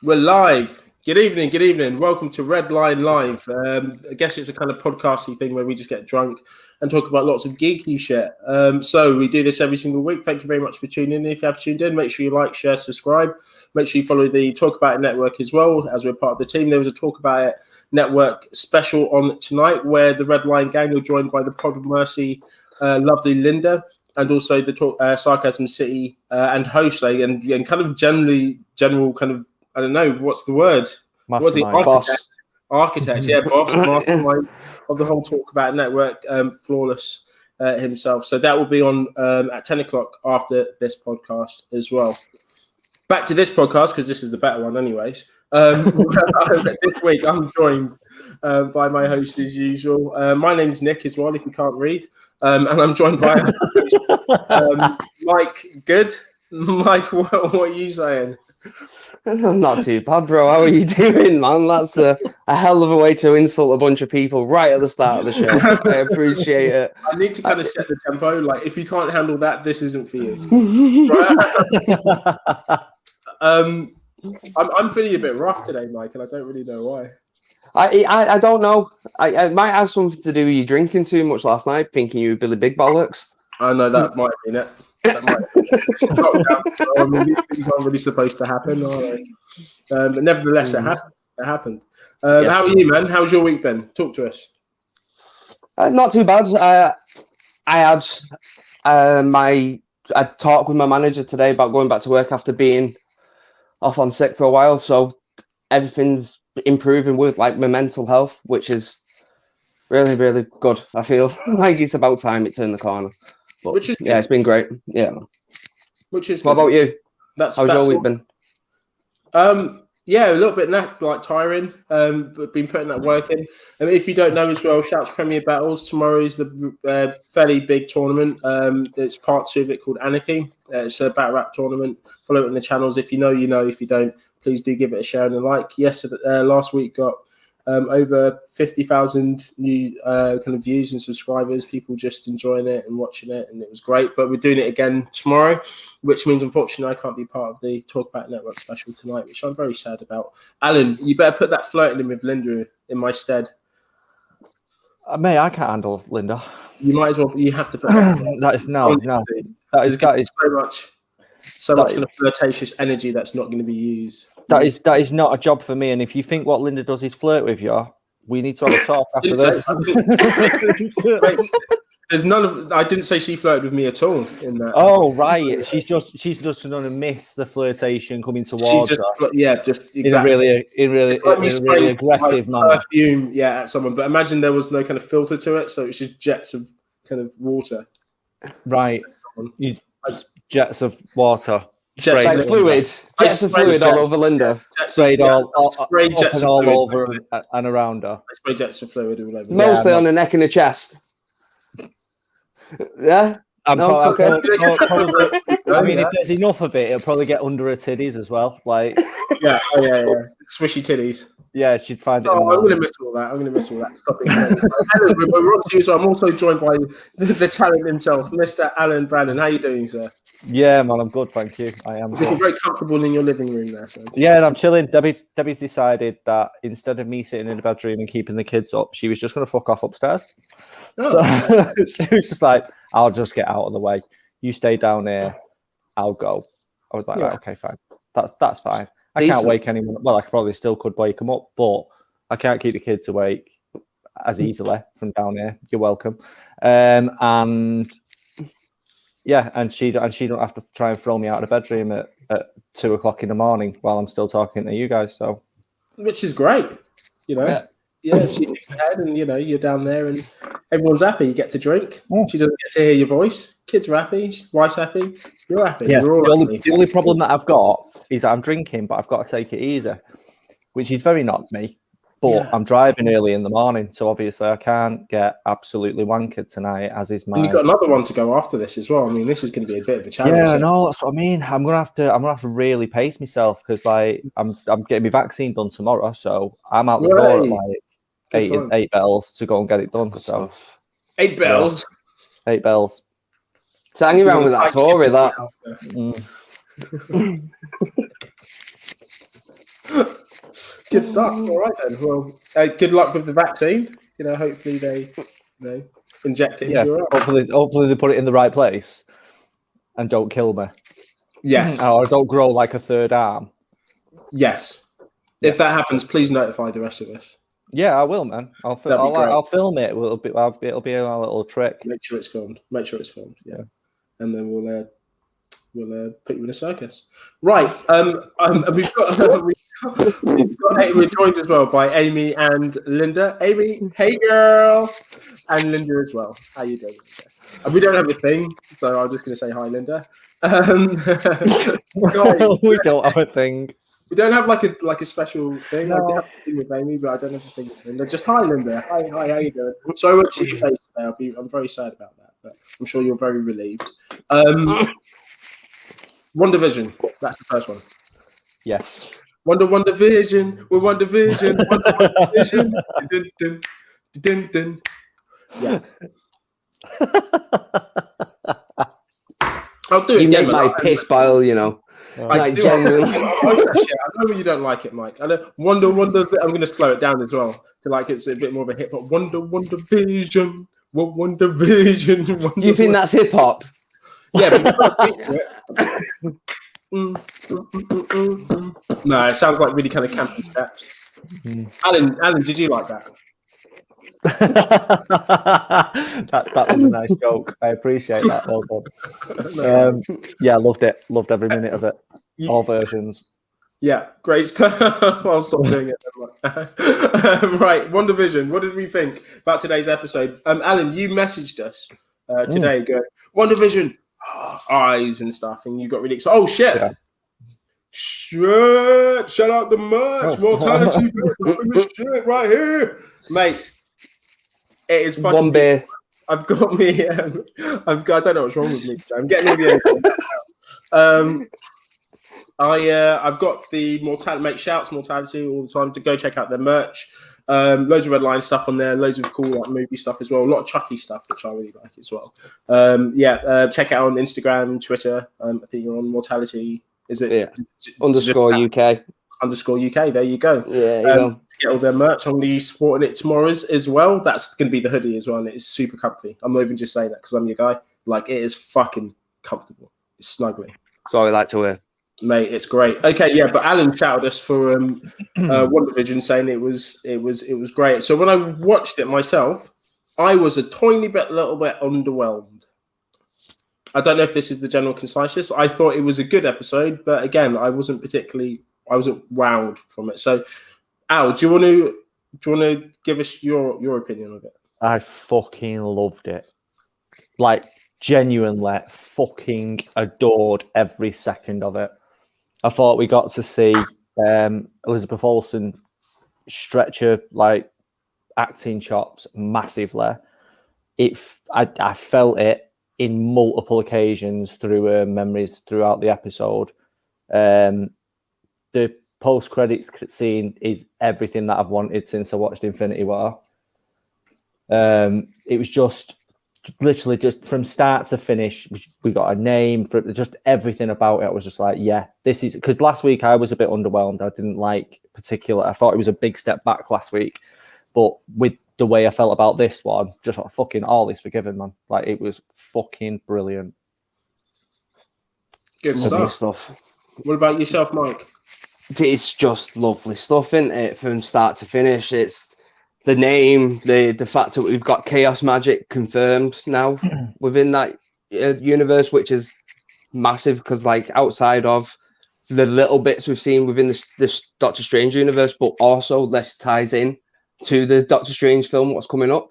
We're live. Good evening. Welcome to Red Line Live. I guess it's a kind of podcasty thing where we just get drunk and talk about lots of geeky shit. So we do this every single week. Thank you very much for tuning in. If you have tuned in, make sure you like, share, subscribe. Make sure you follow the Talk About It Network as well, as we're part of the team. There was a Talk About It Network special on tonight where the Red Line gang are joined by the Pod of Mercy, lovely Linda, and also the Sarcasm City and host, and kind of general kind of, I don't know, what's the word? What's the architect? Yeah, boss, mastermind of the whole Talk About It Network, Flawless himself. So that will be on at 10 o'clock after this podcast as well. Back to this podcast, because this is the better one anyways. This week I'm joined by my host as usual. My name's Nick as well, if you can't read. And I'm joined by Mike. Good. Mike, what are you saying? I'm not too bad, bro. How are you doing, man? That's a hell of a way to insult a bunch of people right at the start of the show. I appreciate it. I need to kind of set the tempo. Like, if you can't handle that, this isn't for you. I'm feeling a bit rough today, Mike, and I don't really know why. I don't know. I might have something to do with you drinking too much last night, thinking you were Billy Big Bollocks. I know that might have been it. I mean, these things aren't really supposed to happen, are they? But nevertheless, it happened. Yes. How are you, man? How's your week been? Talk to us. Not too bad. I had I talked with my manager today about going back to work after being off on sick for a while. So everything's improving with like my mental health, which is really, really good. I feel like it's about time it turned the corner. But, which is good. It's been great. Yeah. Which is what good. about you? How's your week been? Yeah, a little bit like tiring. But been putting that work in. And if you don't know as well, shouts Premier Battles. Tomorrow is the fairly big tournament. It's part 2 of it called Anarchy. It's a battle rap tournament. Follow it on the channels. If you know, you know. If you don't, please do give it a share and a like. Yes, last week got over 50,000 new kind of views and subscribers, people just enjoying it and watching it, and it was great. But we're doing it again tomorrow, which means unfortunately I can't be part of the Talk About Network special tonight, which I'm very sad about. Alan, you better put that flirting in with Linda in my stead. Mate, I can't handle Linda. You might as well. You have to put that. That is no. That is so much kind of flirtatious energy that's not going to be used. That is not a job for me. And if you think what Linda does is flirt with you, we need to have a talk after this. There's none of. I didn't say she flirted with me at all in that. Oh right, she's just going to miss the flirtation coming towards her. Just exactly. in a really aggressive manner. Perfume, at someone. But imagine there was no kind of filter to it, so it's just jets of kind of water. Right, jets of water. Jets of fluid. Jets of fluid all over Linda. Sprayed all over and around her. I spray jets of fluid all over. Mostly on the neck and the chest. Yeah. Probably, I mean, if there's enough of it, it'll probably get under her titties as well. Like, yeah, swishy titties. Yeah, she'd find it. I'm going to miss all that. Stop it. So I'm also joined by the talent himself, Mr. Alan Brandon. How are you doing, sir? Yeah, man, I'm good, thank you. I am. You're very comfortable in your living room there, so. Yeah, and I'm chilling. Debbie's decided that instead of me sitting in the bedroom and keeping the kids up, she was just going to fuck off upstairs. Oh. So she was just like, I'll just get out of the way. You stay down here. I'll go. I was like, right, okay, fine. That's fine. I can't wake anyone. Well, I probably still could wake them up, but I can't keep the kids awake as easily from down here. You're welcome. And she don't have to try and throw me out of the bedroom at 2 o'clock in the morning while I'm still talking to you guys. So, which is great, you know. Yeah, she takes ahead, and you're down there, and everyone's happy. You get to drink. She doesn't get to hear your voice. Kids are happy. Wife's happy. You're happy. Yeah. You're all happy. The only problem that I've got is that I'm drinking, but I've got to take it easy, which is very not me. But I'm driving early in the morning, so obviously I can't get absolutely wankered tonight, as is my. And you've got another one to go after this as well. I mean, this is going to be a bit of a challenge. Yeah, no, that's what I mean. I'm gonna have to really pace myself because like I'm getting my vaccine done tomorrow, so I'm out the door at like eight bells to go and get it done. So 8 bells. 8 bells. So hang around with that Tory, that. Good stuff. All right then. Well, good luck with the vaccine. Hopefully they, inject it into your arm. Hopefully they put it in the right place and don't kill me. Yes. Or don't grow like a third arm. Yes. If that happens, please notify the rest of us. Yeah, I will, man. I'll film it. It'll be a little trick. Make sure it's filmed. Yeah, and then we'll put you in a circus. Right. We're joined as well by Amy and Linda. Amy, hey girl, and Linda as well. How you doing? We don't have a thing, so I'm just going to say hi, Linda. We don't have a thing. We don't have like a special thing. No. I have a thing with Amy, but I don't have a thing with Linda. Just hi, Linda. Hi, how you doing? So I won't see your face today. I'm very sad about that, but I'm sure you're very relieved. WandaVision. That's the first one. Yes. WandaVision. We're WandaVision. WandaVision. Dun, dun, dun, dun. Yeah. I'll do it. You make my piss boil, I know you don't like it, Mike. I know. Wonder. I'm going to slow it down as well to it's a bit more of a hip hop. WandaVision. WandaVision. You think that's hip hop? Yeah, but no, it sounds like really kind of campy steps. Alan, did you like that? that was a nice joke. I appreciate that. Well done. Yeah, loved it. Loved every minute of it. All versions. Yeah, great stuff. I'll stop doing it. Right, WandaVision. What did we think about today's episode? Alan, you messaged us today going, WandaVision, eyes and stuff, and you got really excited. Oh, shit. Yeah. Shit. Shout out the merch. Mortality. Shit right here. Mate. It is fucking. One beer. I've got me. I don't know what's wrong with me. I'm getting all the. I've got the mortality. Make shouts mortality all the time to go check out their merch. Loads of Red Line stuff on there. Loads of cool movie stuff as well. A lot of Chucky stuff, which I really like as well. Check it out on Instagram, Twitter. I think you're on mortality. Is it? Yeah. _UK. _UK. There you go. Yeah. You go. Get all their merch. I'm going to be sporting it tomorrow as well. That's going to be the hoodie as well, and it is super comfy. I'm not even just saying that because I'm your guy. It is fucking comfortable. It's snuggly. So I like to wear. Mate, it's great. Okay, yeah, but Alan shouted us for WandaVision, saying it was great. So when I watched it myself, I was a little bit underwhelmed. I don't know if this is the general consensus. I thought it was a good episode, but again, I wasn't wowed from it. So, Al, do you want to give us your opinion of it? I fucking loved it. Genuinely fucking adored every second of it. I thought we got to see Elizabeth Olsen stretch her acting chops massively. I felt it in multiple occasions through her memories throughout the episode. The post-credits scene is everything that I've wanted since I watched Infinity War. It was just literally just from start to finish. We got a name for just everything about it. I was just like, yeah, this is because last week I was a bit underwhelmed. I didn't like particular. I thought it was a big step back last week, but with the way I felt about this one, just fucking all is forgiven, man. It was fucking brilliant. Good stuff. What about yourself, Mike? It's just lovely stuff, isn't it? From start to finish. It's the name, the fact that we've got chaos magic confirmed now within that universe, which is massive because outside of the little bits we've seen within this Doctor Strange universe, but also this ties in to the Doctor Strange film, what's coming up.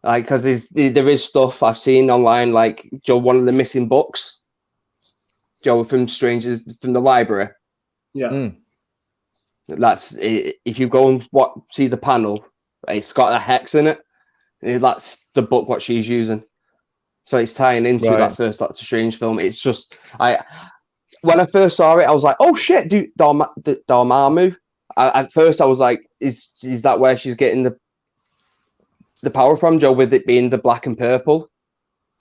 Because there is stuff I've seen online, one of the missing books, from Strangers from the library. Yeah. That's if you go and see the panel, it's got a hex in it. That's the book what she's using, so it's tying into that first Doctor Strange film. It's just when I first saw it, I was like, oh shit, dude, Dormammu. At first, I was like, is that where she's getting the power from, Joe? With it being the black and purple,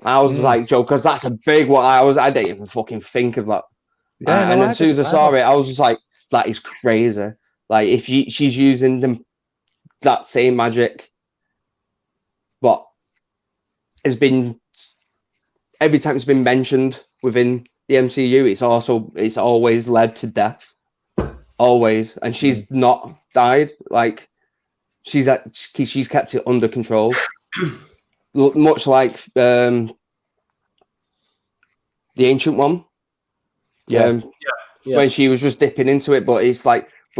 I was like, Joe, because that's a big one. I didn't even fucking think of that. Yeah, and as soon as I saw it, I was just like, that is crazy. Like if she's using that same magic, but has been every time it's been mentioned within the MCU, it's always led to death, always, and she's not died. Like she's kept it under control, much like the Ancient One. When she was just dipping into it, but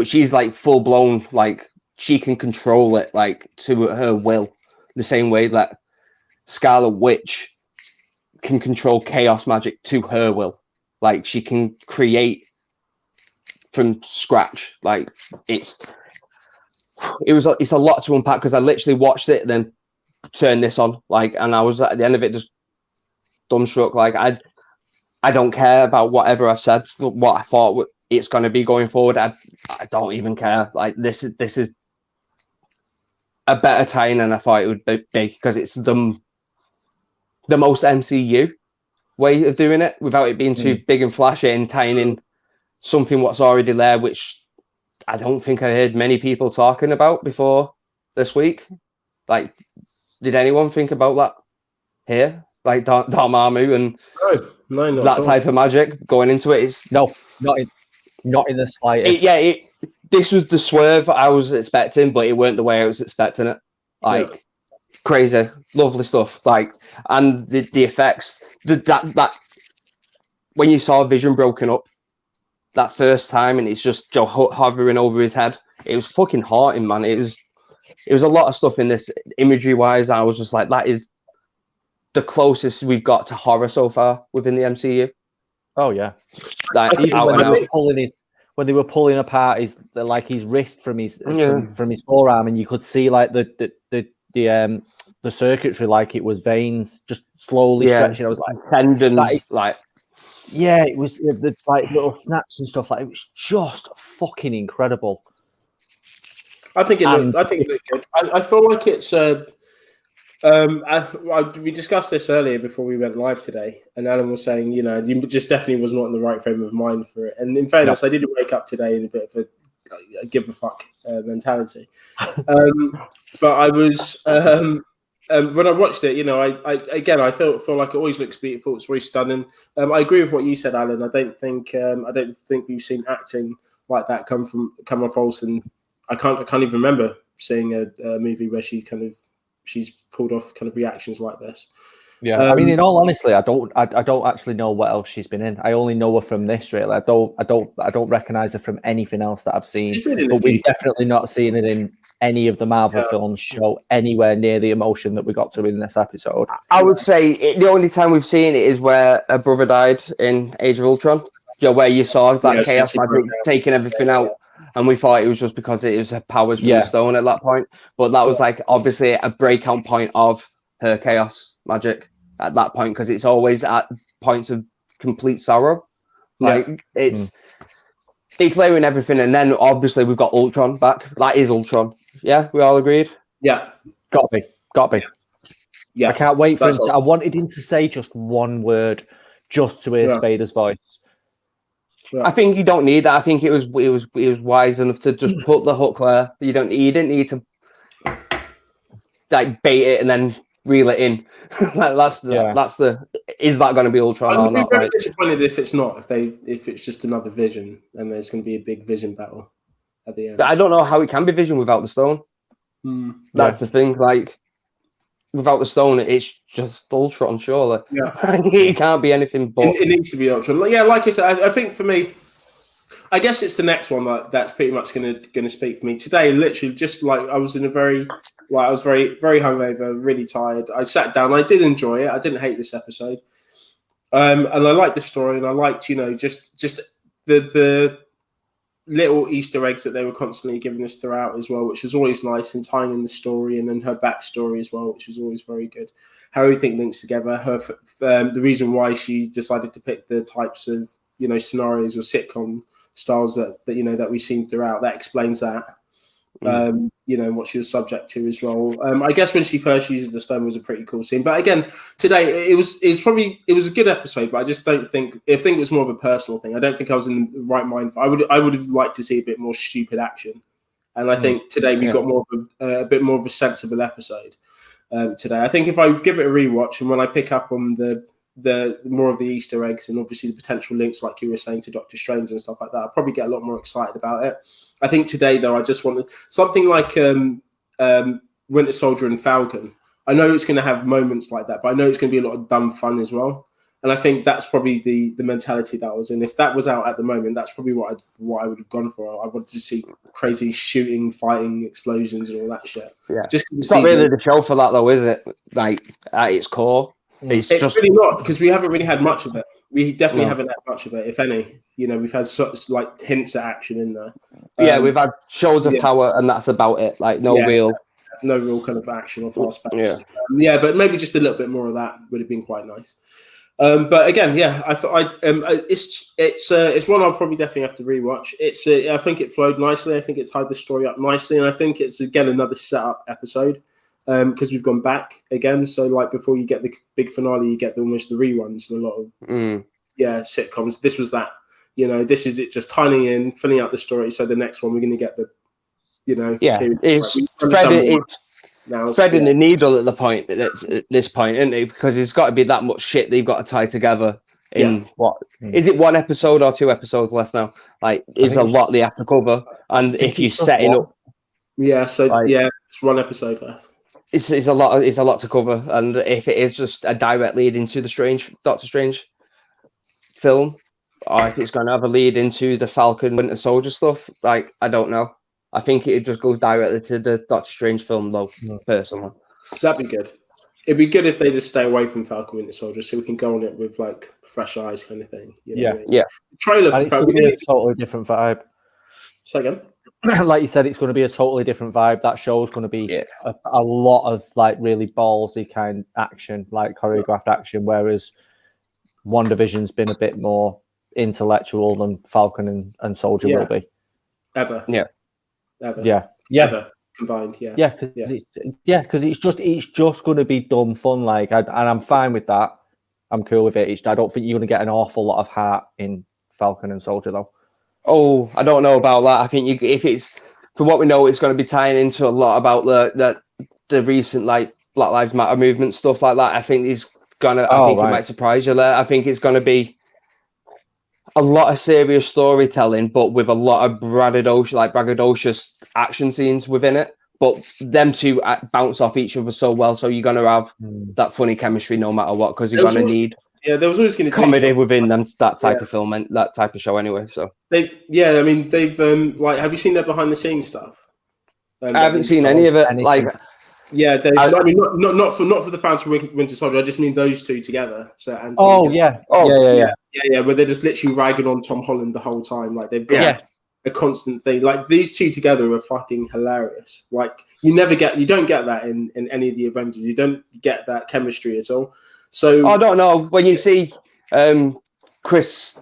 she's like full blown, like she can control it like to her will, the same way that Scarlet Witch can control chaos magic to her will. Like she can create from scratch. Like it's a lot to unpack because I literally watched it, then turned this on, like, and I was at the end of it just dumbstruck. Like I don't care about whatever I've said, what I thought it's going to be going forward. I don't even care. Like this is a better tie-in than I thought it would be because it's the most MCU way of doing it without it being too big and flashy and tying in something what's already there, which I don't think I heard many people talking about before this week. Like, did anyone think about that here? Like Dormammu and no, that type of magic going into it is not in the slightest. This was the swerve I was expecting, but it weren't the way I was expecting it. Like crazy, lovely stuff. Like, and the effects that when you saw Vision broken up that first time, and it's just hovering over his head, it was fucking haunting, man. It was a lot of stuff in this imagery wise. I was just like, that is the closest we've got to horror so far within the MCU. Oh yeah, like when they were pulling apart his wrist from his from his forearm, and you could see like the circuitry, like it was veins just slowly stretching. I was like, tendons, it was the like little snaps and stuff. Like it was just fucking incredible. I think it looked good. I feel like it's. We discussed this earlier before we went live today, and Alan was saying, you just definitely was not in the right frame of mind for it. And in fairness, I did wake up today in a bit of a give a fuck mentality. But I was when I watched it, I feel like it always looks beautiful. It's very stunning. I agree with what you said, Alan. I don't think we've seen acting like that come off Olsen. I can't even remember seeing a movie where she's pulled off kind of reactions like this. Yeah, I mean, in all honesty, I don't actually know what else she's been in. I only know her from this. Really, I don't recognize her from anything else that I've seen. But we've definitely not seen it in any of the Marvel films show anywhere near the emotion that we got to in this episode. I would say the only time we've seen it is where a brother died in Age of Ultron. Where you saw that chaos magic taking everything out. And we thought it was just because it was her powers from the stone at that point. But that was like obviously a breakout point of her chaos magic at that point, because it's always at points of complete sorrow. Like it's layering everything. And then obviously we've got Ultron back. That is Ultron. Yeah, we all agreed? Yeah. Gotta be. Yeah. I can't wait for him to. I wanted him to say just one word just to hear Spader's voice. Yeah. I think you don't need that. I think it was wise enough to just put the hook there. You didn't need to like bait it and then reel it in. That's the. Is that going to be Ultron or not? I'd be very disappointed if it's not. If it's just another Vision and there's going to be a big Vision battle at the end. I don't know how it can be Vision without the stone. That's the thing. Like without the stone, it's just Ultron. Surely, it can't be anything but. It needs to be Ultron. Yeah, like I said, I think for me, I guess it's the next one that's pretty much going to speak for me today. Literally, just like I was very very hungover, really tired. I sat down. I did enjoy it. I didn't hate this episode, and I liked the story, and I liked just the little Easter eggs that they were constantly giving us throughout as well, which was always nice, and tying in the story and then her backstory as well, which was always very good. How everything links together. Her the reason why she decided to pick the types of scenarios or sitcom styles that we've seen throughout, that explains that. what she was subject to as well. I guess when she first uses the stone was a pretty cool scene. But again, today it was a good episode, but I just don't think it was more of a personal thing. I don't think I was in the right mind. I would have liked to see a bit more stupid action, and I think today we got more of a bit more of a sensible episode. Today, I think if I give it a rewatch and when I pick up on the more of the Easter eggs and obviously the potential links, like you were saying, to Doctor Strange and stuff like that, I'll probably get a lot more excited about it. I think today, though, I just wanted something like Winter Soldier and Falcon. I know it's going to have moments like that, but I know it's going to be a lot of dumb fun as well. And I think that's probably the mentality that I was in. If that was out at the moment, that's probably what I would have gone for. I wanted to see crazy shooting, fighting, explosions, and all that shit. Yeah, it's not really the show for that, though, is it? Like at its core. It's just really not, because we haven't really had much of it. We definitely haven't had much of it, if any. We've had sort of like hints at action in there. We've had shows of power, and that's about it. Like no real kind of action or fast pace. But maybe just a little bit more of that would have been quite nice. But again, I thought it's one I'll probably definitely have to rewatch. I think it flowed nicely. I think it tied the story up nicely, and I think it's again another setup episode. Because we've gone back again, so like before you get the big finale, you get almost the reruns and a lot of sitcoms. This was that, this is it, just tying in, filling out the story. So the next one, we're going to get the, it's threading the needle at this point, isn't it? Because it's got to be that much shit that you've got to tie together. Is it 1 episode or 2 episodes left now? Like, is a lot they have to cover, and if you're setting up, it's 1 episode left. It's a lot. It's a lot to cover, and if it is just a direct lead into the Doctor Strange film, or if it's going to have a lead into the Falcon Winter Soldier stuff, like I don't know. I think it just goes directly to the Doctor Strange film, though. Personally, that'd be good. It'd be good if they just stay away from Falcon Winter Soldier, so we can go on it with like fresh eyes, kind of thing. The trailer for Falcon be a totally different vibe. Say again. Like you said, it's going to be a totally different vibe. That show's going to be a lot of like really ballsy kind action, like choreographed action, whereas WandaVision's been a bit more intellectual than Falcon and Soldier will be. Ever. Combined. Because it's just going to be dumb fun. Like, and I'm fine with that. I'm cool with it. I don't think you're going to get an awful lot of heart in Falcon and Soldier though. Oh, I don't know about that. I think if it's, from what we know, it's going to be tying into a lot about the recent like Black Lives Matter movement, stuff like that. I think he's gonna. I think it might surprise you there. I think it's going to be a lot of serious storytelling, but with a lot of braggadocious action scenes within it. But them two bounce off each other so well, so you're going to have that funny chemistry no matter what, because you're going to need. Yeah, there was always going to be comedy within them, that type of film and that type of show anyway. So they've like, have you seen their behind the scenes stuff? I haven't seen any of it. Like, I mean, not for the Falcon Winter Soldier. I just mean those two together. So where they're just literally ragging on Tom Holland the whole time. Like they've got a constant thing. Like these two together are fucking hilarious. Like you don't get that in any of the Avengers. You don't get that chemistry at all. So I don't know when you see Chris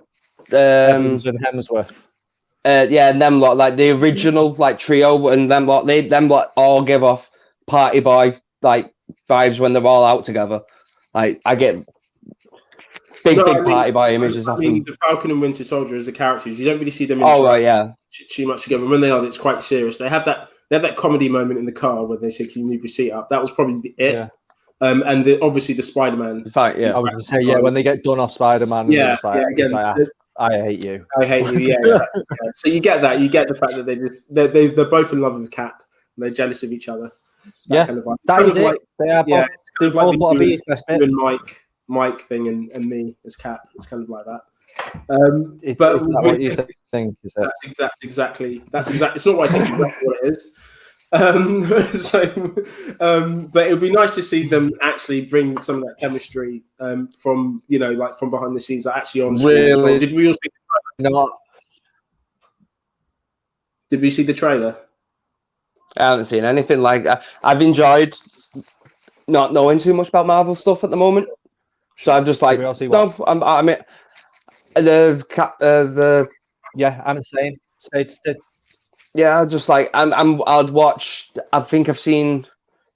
Evans and Hemsworth, and them lot, like the original like trio, and them lot all give off party boy like vibes when they're all out together. Like I get big party boy images. I mean, the Falcon and Winter Soldier as the characters, you don't really see them too much together. When they are, it's quite serious. They have that comedy moment in the car where they say, "Can you move your seat up?" That was probably it. Yeah. And obviously the Spider-Man fight, I was going to say, when they get done off Spider-Man, I hate you. I hate you. So you get that. You get the fact that they're both in love with Cap and they're jealous of each other. That is it. Like, they are both. It's like want to be his best bit. Mike thing and me as Cap. It's kind of like that. But is that what you think? Is it? That's exactly. It's not what I think. Exactly what it is. But it would be nice to see them actually bring some of that chemistry from from behind the scenes, like actually on screen. Really? Did we all see the trailer? Did we see the trailer? I haven't seen anything like that. I've enjoyed not knowing too much about Marvel stuff at the moment, so I'm just like, I'm I'm saying, stay. Yeah, just like I'd watch. I think I've seen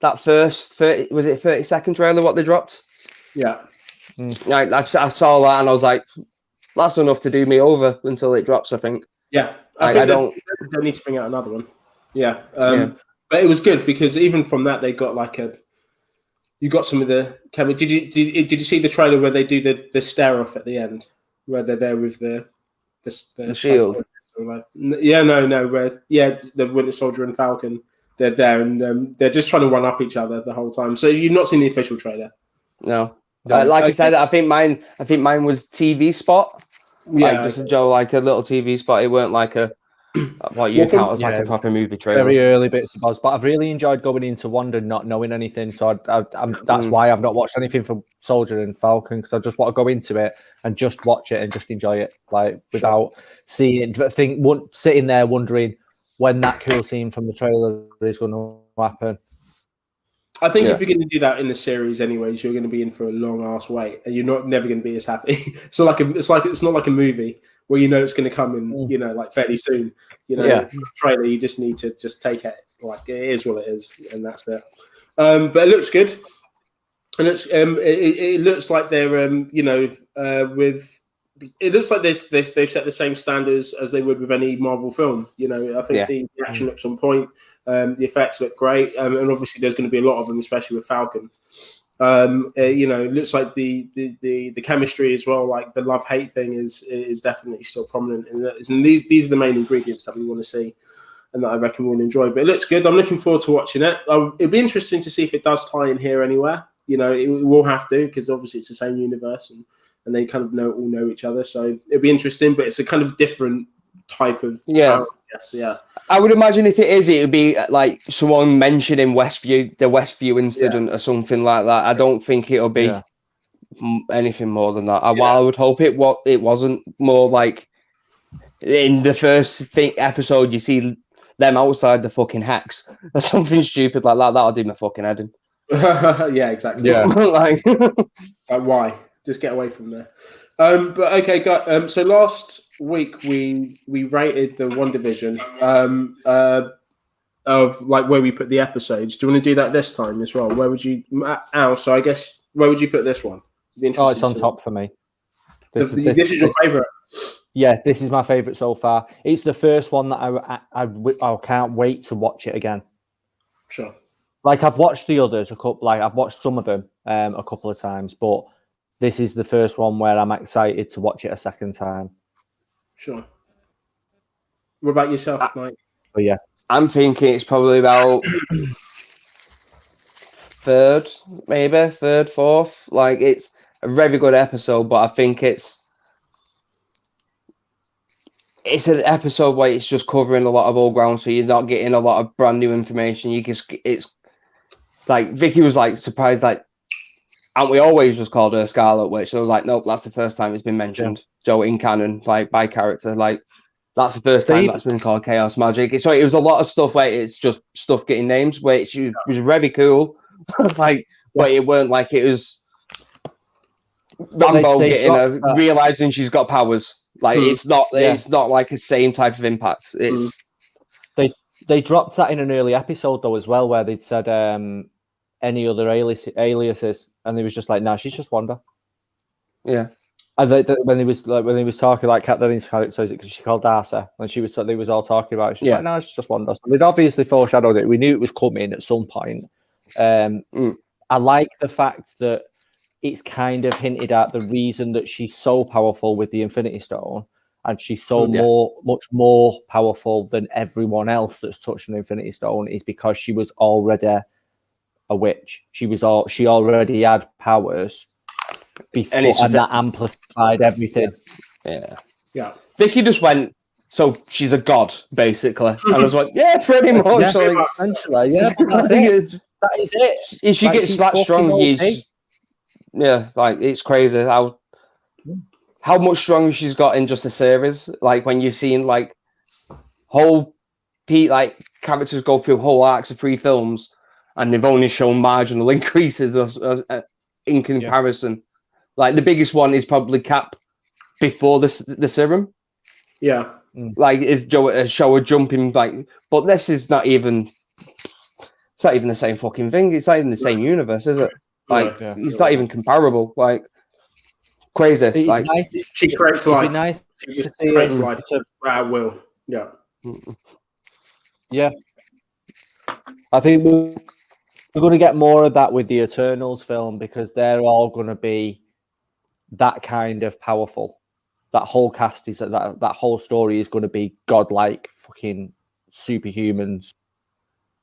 that first 30-second trailer what they dropped. Yeah. Like I saw that and I was like, that's enough to do me over until it drops. I think. Yeah, Like, I don't. They need to bring out another one. Yeah. Yeah. But it was good because even from that they got like you got some of the camera. Did you see the trailer where they do the stare off at the end, where they're there with the shield? No. Where the Winter Soldier and Falcon, they're there and they're just trying to one up each other the whole time. So you've not seen the official trailer? No. Like I said, I think mine was TV spot. Like just like a little TV spot. It weren't like a what you count as like a proper movie trailer. Very early bits of buzz, but I've really enjoyed going into Wanda not knowing anything. So that's why I've not watched anything from Soldier and Falcon, because I just want to go into it and just watch it and just enjoy it, like without sitting there wondering when that cool scene from the trailer is going to happen. I think if you're going to do that in the series, anyways, you're going to be in for a long ass wait, and you're never going to be as happy. It's not like a movie where you know it's going to come in, like fairly soon. Trailer, you just need to just take it like it is what it is, and that's it. But it looks good, and it looks like they're with. It looks like they've set the same standards as they would with any Marvel film. I think the action looks on point. The effects look great, and obviously there's going to be a lot of them, especially with Falcon. It looks like the chemistry as well, like the love-hate thing is definitely still prominent. And these are the main ingredients that we want to see and that I reckon we'll enjoy. But it looks good. I'm looking forward to watching it. It'll be interesting to see if it does tie in here anywhere. It will have to, because obviously it's the same universe and they kind of all know each other. So it'll be interesting, but it's a kind of different type of power, I guess. Yeah. I would imagine if it is, it would be like someone mentioning the Westview incident or something like that. I don't think it'll be anything more than that. While I would hope it wasn't more like in the first episode, you see them outside the fucking hex or something stupid like that. That'll do my fucking head in. Yeah, exactly. Yeah. like why? Just get away from there. But okay, guys. So last week we rated the WandaVision of like where we put the episodes. Do you want to do that this time as well? Where would you, Al? So I guess where would you put this one? It's on top for me. This is your favorite. Yeah, this is my favorite so far. It's the first one that I can't wait to watch it again. Sure. Like I've watched the others I've watched some of them a couple of times, but this is the first one where I'm excited to watch it a second time. Sure. What about yourself, Mike? Oh yeah, I'm thinking it's probably about third, fourth. Like it's a very good episode, but I think it's an episode where it's just covering a lot of old ground, so you're not getting a lot of brand new information. It's like Vicky was like surprised, like, aren't we always just called her Scarlet Witch? And I was like, nope, that's the first time it's been mentioned. Yeah. Joe in canon, like by character, like that's the first time that's been called Chaos Magic. So it was a lot of stuff where it's just stuff getting names, which was very cool. But it weren't like it was Rambo realizing she's got powers. Like it's not like the same type of impact. It's they dropped that in an early episode though as well, where they'd said any other aliases, and they was just like, no, she's just Wanda. Yeah. And when he was talking like Kat Dennings' character, because she called Darcy, and they was all talking about it. She's like, no, she's just Wanda. So they'd obviously foreshadowed it. We knew it was coming at some point. I like the fact that it's kind of hinted at the reason that she's so powerful with the Infinity Stone, and she's so much more powerful than everyone else that's touched an Infinity Stone is because she was already a witch. She already had powers before, and that amplified everything. Yeah. Vicky just went, so she's a god, basically. And I was like, yeah, pretty much. Yeah, essentially, yeah. That's it. That is it. If she gets that strong, like it's crazy how much stronger she's got in just a series. Like when you've seen like whole characters go through whole arcs of 3 films, and they've only shown marginal increases in comparison. Like the biggest one is probably Cap before the serum. Yeah. Like, is Joe a show of jumping? Like, but this is not even. It's not even the same fucking thing. It's not even the same universe, is it? Like, it's not even comparable. Like, crazy. It'd Like, nice, she creates life. Be nice she to just see creates it. life at will. Yeah. Yeah. I think we're going to get more of that with the Eternals film because they're all going to be that kind of powerful. That whole cast is that whole story is going to be godlike, fucking superhumans.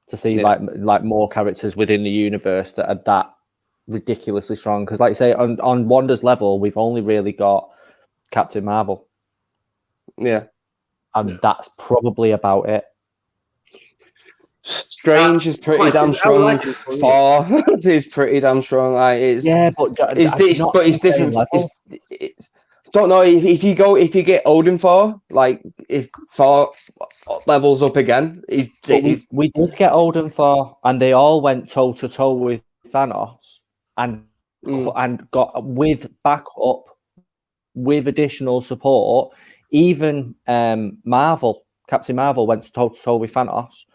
To see like more characters within the universe that are that ridiculously strong. Because, like I say, on Wanda's level, we've only really got Captain Marvel. Yeah, and that's probably about it. Strange is pretty damn strong. Thor is pretty damn strong. Like, it's it's different. Don't know if you get Odin Thor, like if Thor levels up again. We did get Odin Thor, and they all went toe to toe with Thanos, and got with backup, with additional support. Even Captain Marvel went toe to toe with Thanos,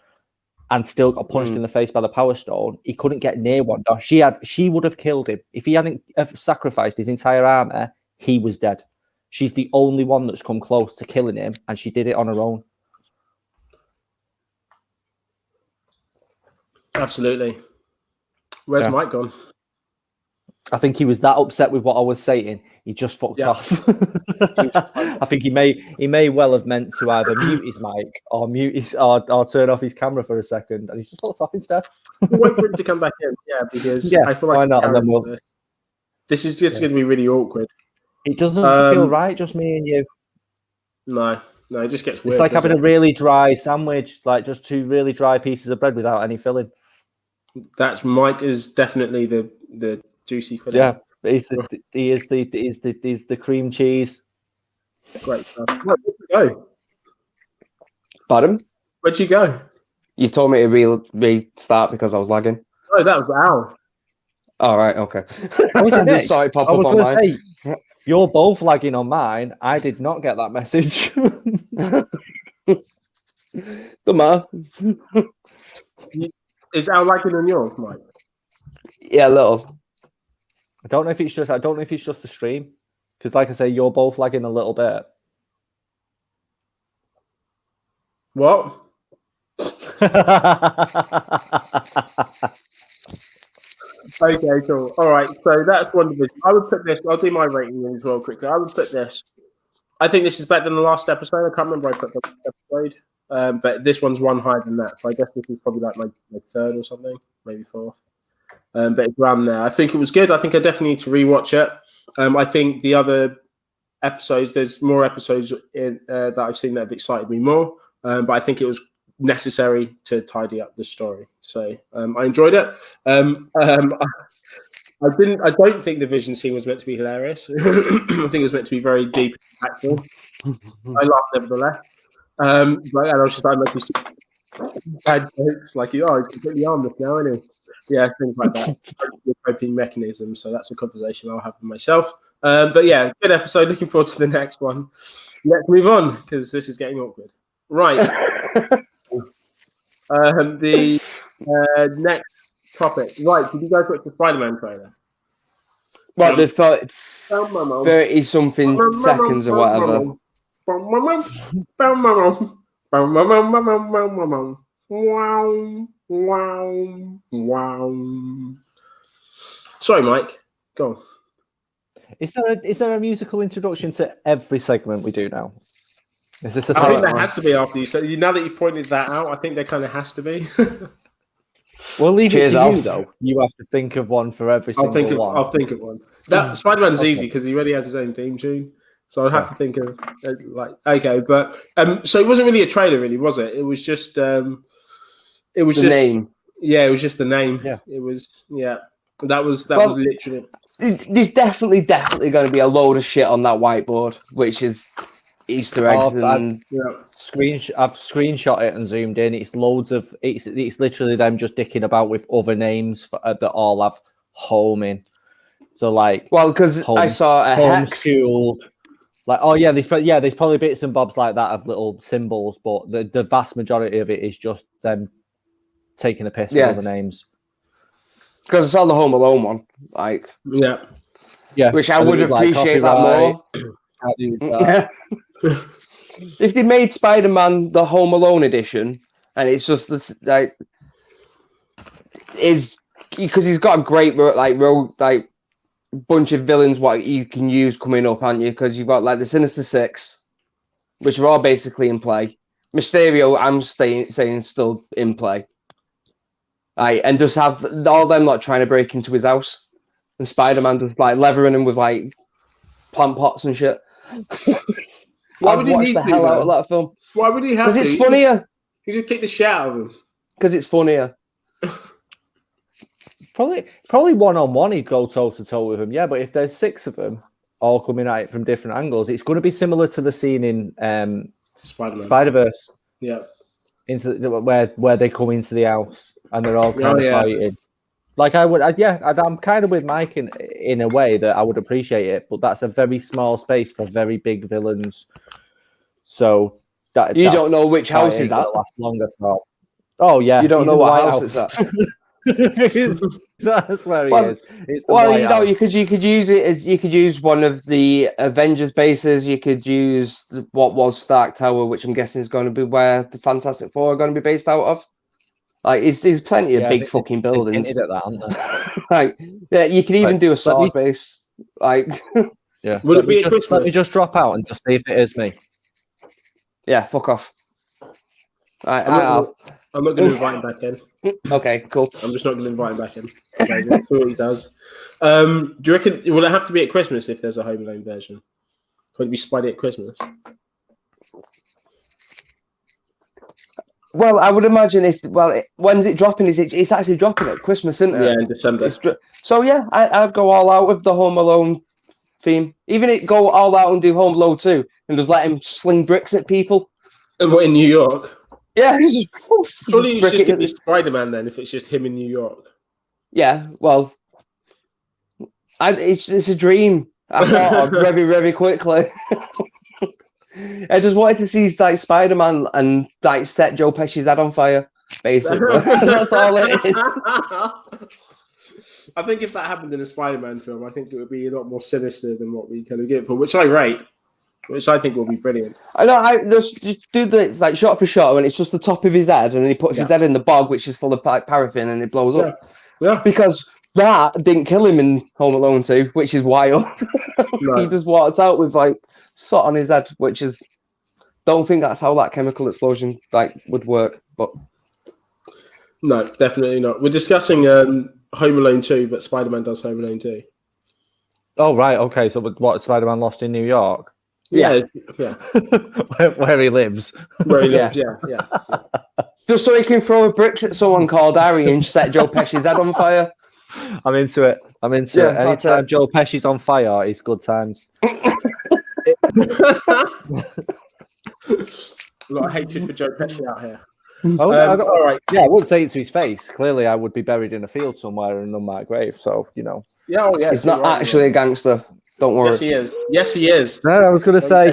and still got punched in the face by the Power Stone. He couldn't get near Wanda. She would have killed him if he hadn't sacrificed his entire armor. He was dead. She's the only one that's come close to killing him, and she did it on her own. Absolutely. Where's Mike gone? I think he was that upset with what I was saying. He just fucked off. I think he may well have meant to either mute his mic or or turn off his camera for a second, and he's just fucked off instead. We'll wait for him to come back in. Yeah, because I feel like why not? And then this is just going to be really awkward. It doesn't feel right, just me and you. No, it just gets weird. It's like having a really dry sandwich, like just two really dry pieces of bread without any filling. Mike is definitely the juicy filling. Yeah, he's the cream cheese. Great stuff. Where'd you go? Pardon? Where'd you go? You told me to restart because I was lagging. Oh, that was Al. All right, okay. I was going to say, you're both lagging on mine. I did not get that message. Don't matter. Is Al lagging on yours, Mike? Yeah, a little. I don't know if it's just the stream, because like I say, you're both lagging a little bit. What? Okay, cool. All right, so that's WandaVision. I would put this. I'll do my rating as well quickly. I would put this. I think this is better than the last episode. I can't remember I put the last episode, but this one's one higher than that. So I guess this is probably like my third or something, maybe fourth. But it's around there. I think it was good. I think I definitely need to rewatch it. I think the other episodes, there's more episodes that I've seen that have excited me more. But I think it was necessary to tidy up the story. So I enjoyed it. I don't think the Vision scene was meant to be hilarious. I think it was meant to be very deep and impactful. I laughed nevertheless. And I was just like, bad jokes, like, oh, he's completely harmless now, isn't he? Yeah, things like that. Coping mechanism. So that's a conversation I'll have with myself. But yeah, good episode. Looking forward to the next one. Let's move on because this is getting awkward. Right. The next topic. Right, did you guys watch the Spider-Man trailer? What, the 30-something seconds or whatever? Sorry, Mike. Go on. Is there a musical introduction to every segment we do now? Is this I think there has to be after you. So now that you've pointed that out, I think there kind of has to be. We'll leave it to you, though. You have to think of one for every single one. I'll think of one. That Spider-Man's easy because he already has his own theme tune. So I'd have to think of but so it wasn't really a trailer, really, was it? It was just the name. Yeah, it was just the name. Yeah, it was. Yeah, that was literally. There's definitely going to be a load of shit on that whiteboard, which is Easter eggs. I've screenshot it and zoomed in. It's loads of. It's literally them just dicking about with other names that all have home in. So like, well, because I saw a homeschooled, Like, oh yeah, there's probably bits and bobs like that of little symbols, but the vast majority of it is just them taking a piss with all the names. Because it's on the Home Alone one, like yeah, which I would appreciate that more. Yeah. If they made Spider-Man the Home Alone edition, and it's just like is because he's got a great bunch of villains what you can use coming up, aren't you? Because you've got like the Sinister Six, which are all basically in play. Mysterio, I'm saying still in play. And just have all them like trying to break into his house, and Spider-Man just like levering him with like plant pots and shit. Why would he watch the hell out of that film? Why would he have to? Because it's funnier. You just kick the shit out of him. Because it's funnier. Probably one-on-one he'd go toe-to-toe with him, yeah, but if there's 6 of them all coming at it from different angles, it's going to be similar to the scene in Spider-Verse. Yeah. Where they come into the house and they're all kind of fighting. Like I'm kind of with Mike in a way that I would appreciate it, but that's a very small space for very big villains. So that you don't know which house is that. Last longer time. Oh yeah, you don't know what house it's at. That's where he is. You could use it as you could use one of the Avengers bases. You could use what was Stark Tower, which I'm guessing is going to be where the Fantastic Four are going to be based out of. Like, there's plenty of big fucking buildings. At that, aren't like, you can even do a sword base. Like, yeah. Let me just drop out and just see if it is me. Yeah, fuck off. I'm not going to invite him back in. Okay, cool. I'm just not going to invite him back in. Okay, that's what he does. Do you reckon will it have to be at Christmas if there's a Home Alone version? Could it be Spidey at Christmas? Well, I would imagine when's it dropping? It's actually dropping at Christmas, isn't it? Yeah, in December. So yeah, I'd go all out with the Home Alone theme. Even it go all out and do Home Alone 2 and just let him sling bricks at people. And what, in New York? Yeah. Surely it's just going to be Spider-Man then if it's just him in New York. Yeah, well, it's a dream. I thought of very, very quickly. I just wanted to see like Spider-Man and like set Joe Pesci's head on fire, basically. That's all it is. I think if that happened in a Spider-Man film, I think it would be a lot more sinister than what we kind of get for, which I rate, which I think will be brilliant. I know. I just do the like shot for shot when it's just the top of his head, and then he puts his head in the bog, which is full of paraffin, and it blows up. Yeah. Because that didn't kill him in Home Alone 2, which is wild. No. He just walked out with like soot on his head, which is don't think that's how that chemical explosion like would work. But no, definitely not. We're discussing Home Alone 2, but Spider-Man does Home Alone 2. Oh right, okay. So what? Spider-Man Lost in New York? Yeah. where he lives. Where he lives. Yeah. Just so he can throw bricks at someone called Harry and set Joe Pesci's head on fire. I'm into it. Anytime Joe Pesci's on fire, it's good times. A lot of hatred for Joe Pesci out here. All right. Yeah, I wouldn't say it to his face. Clearly, I would be buried in a field somewhere in an unmarked grave. So, you know. Yeah, he's not actually a gangster. Don't worry. Yes, he is. No, I was going to say.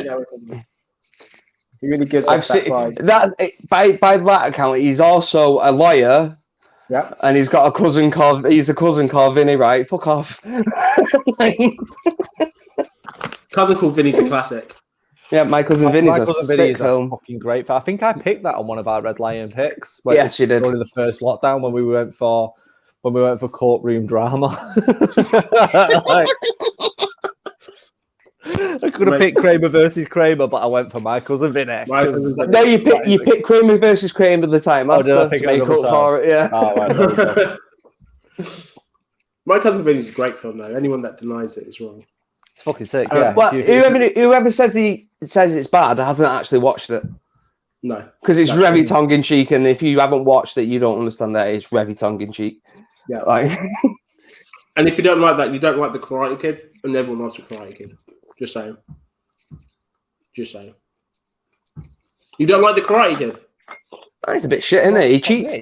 He really gives us that vibe. By that account, he's also a lawyer. Yeah. And he's got a cousin called Vinny, right? Fuck off. Cousin called Vinny's a classic. Yeah, my cousin Vinny's a sick film. Fucking great. I think I picked that on one of our Red Lion picks. Yes, you did. During the first lockdown when we went for courtroom drama. I could have picked Kramer versus Kramer, but I went for my cousin Vinny. No, you picked Kramer versus Kramer the time after to make up for it. Yeah. Oh, right, My Cousin Vinny's a great film, though. Anyone that denies it is wrong. It's fucking sick. Yeah. Well, whoever says it's bad hasn't actually watched it. No, because it's very tongue in cheek, and if you haven't watched it, you don't understand that it's very tongue in cheek. Yeah. And if you don't like that, you don't like the Karate Kid, and everyone likes the Karate Kid. Just saying. You don't like the Karate Kid? That's a bit shit, isn't it? He cheats.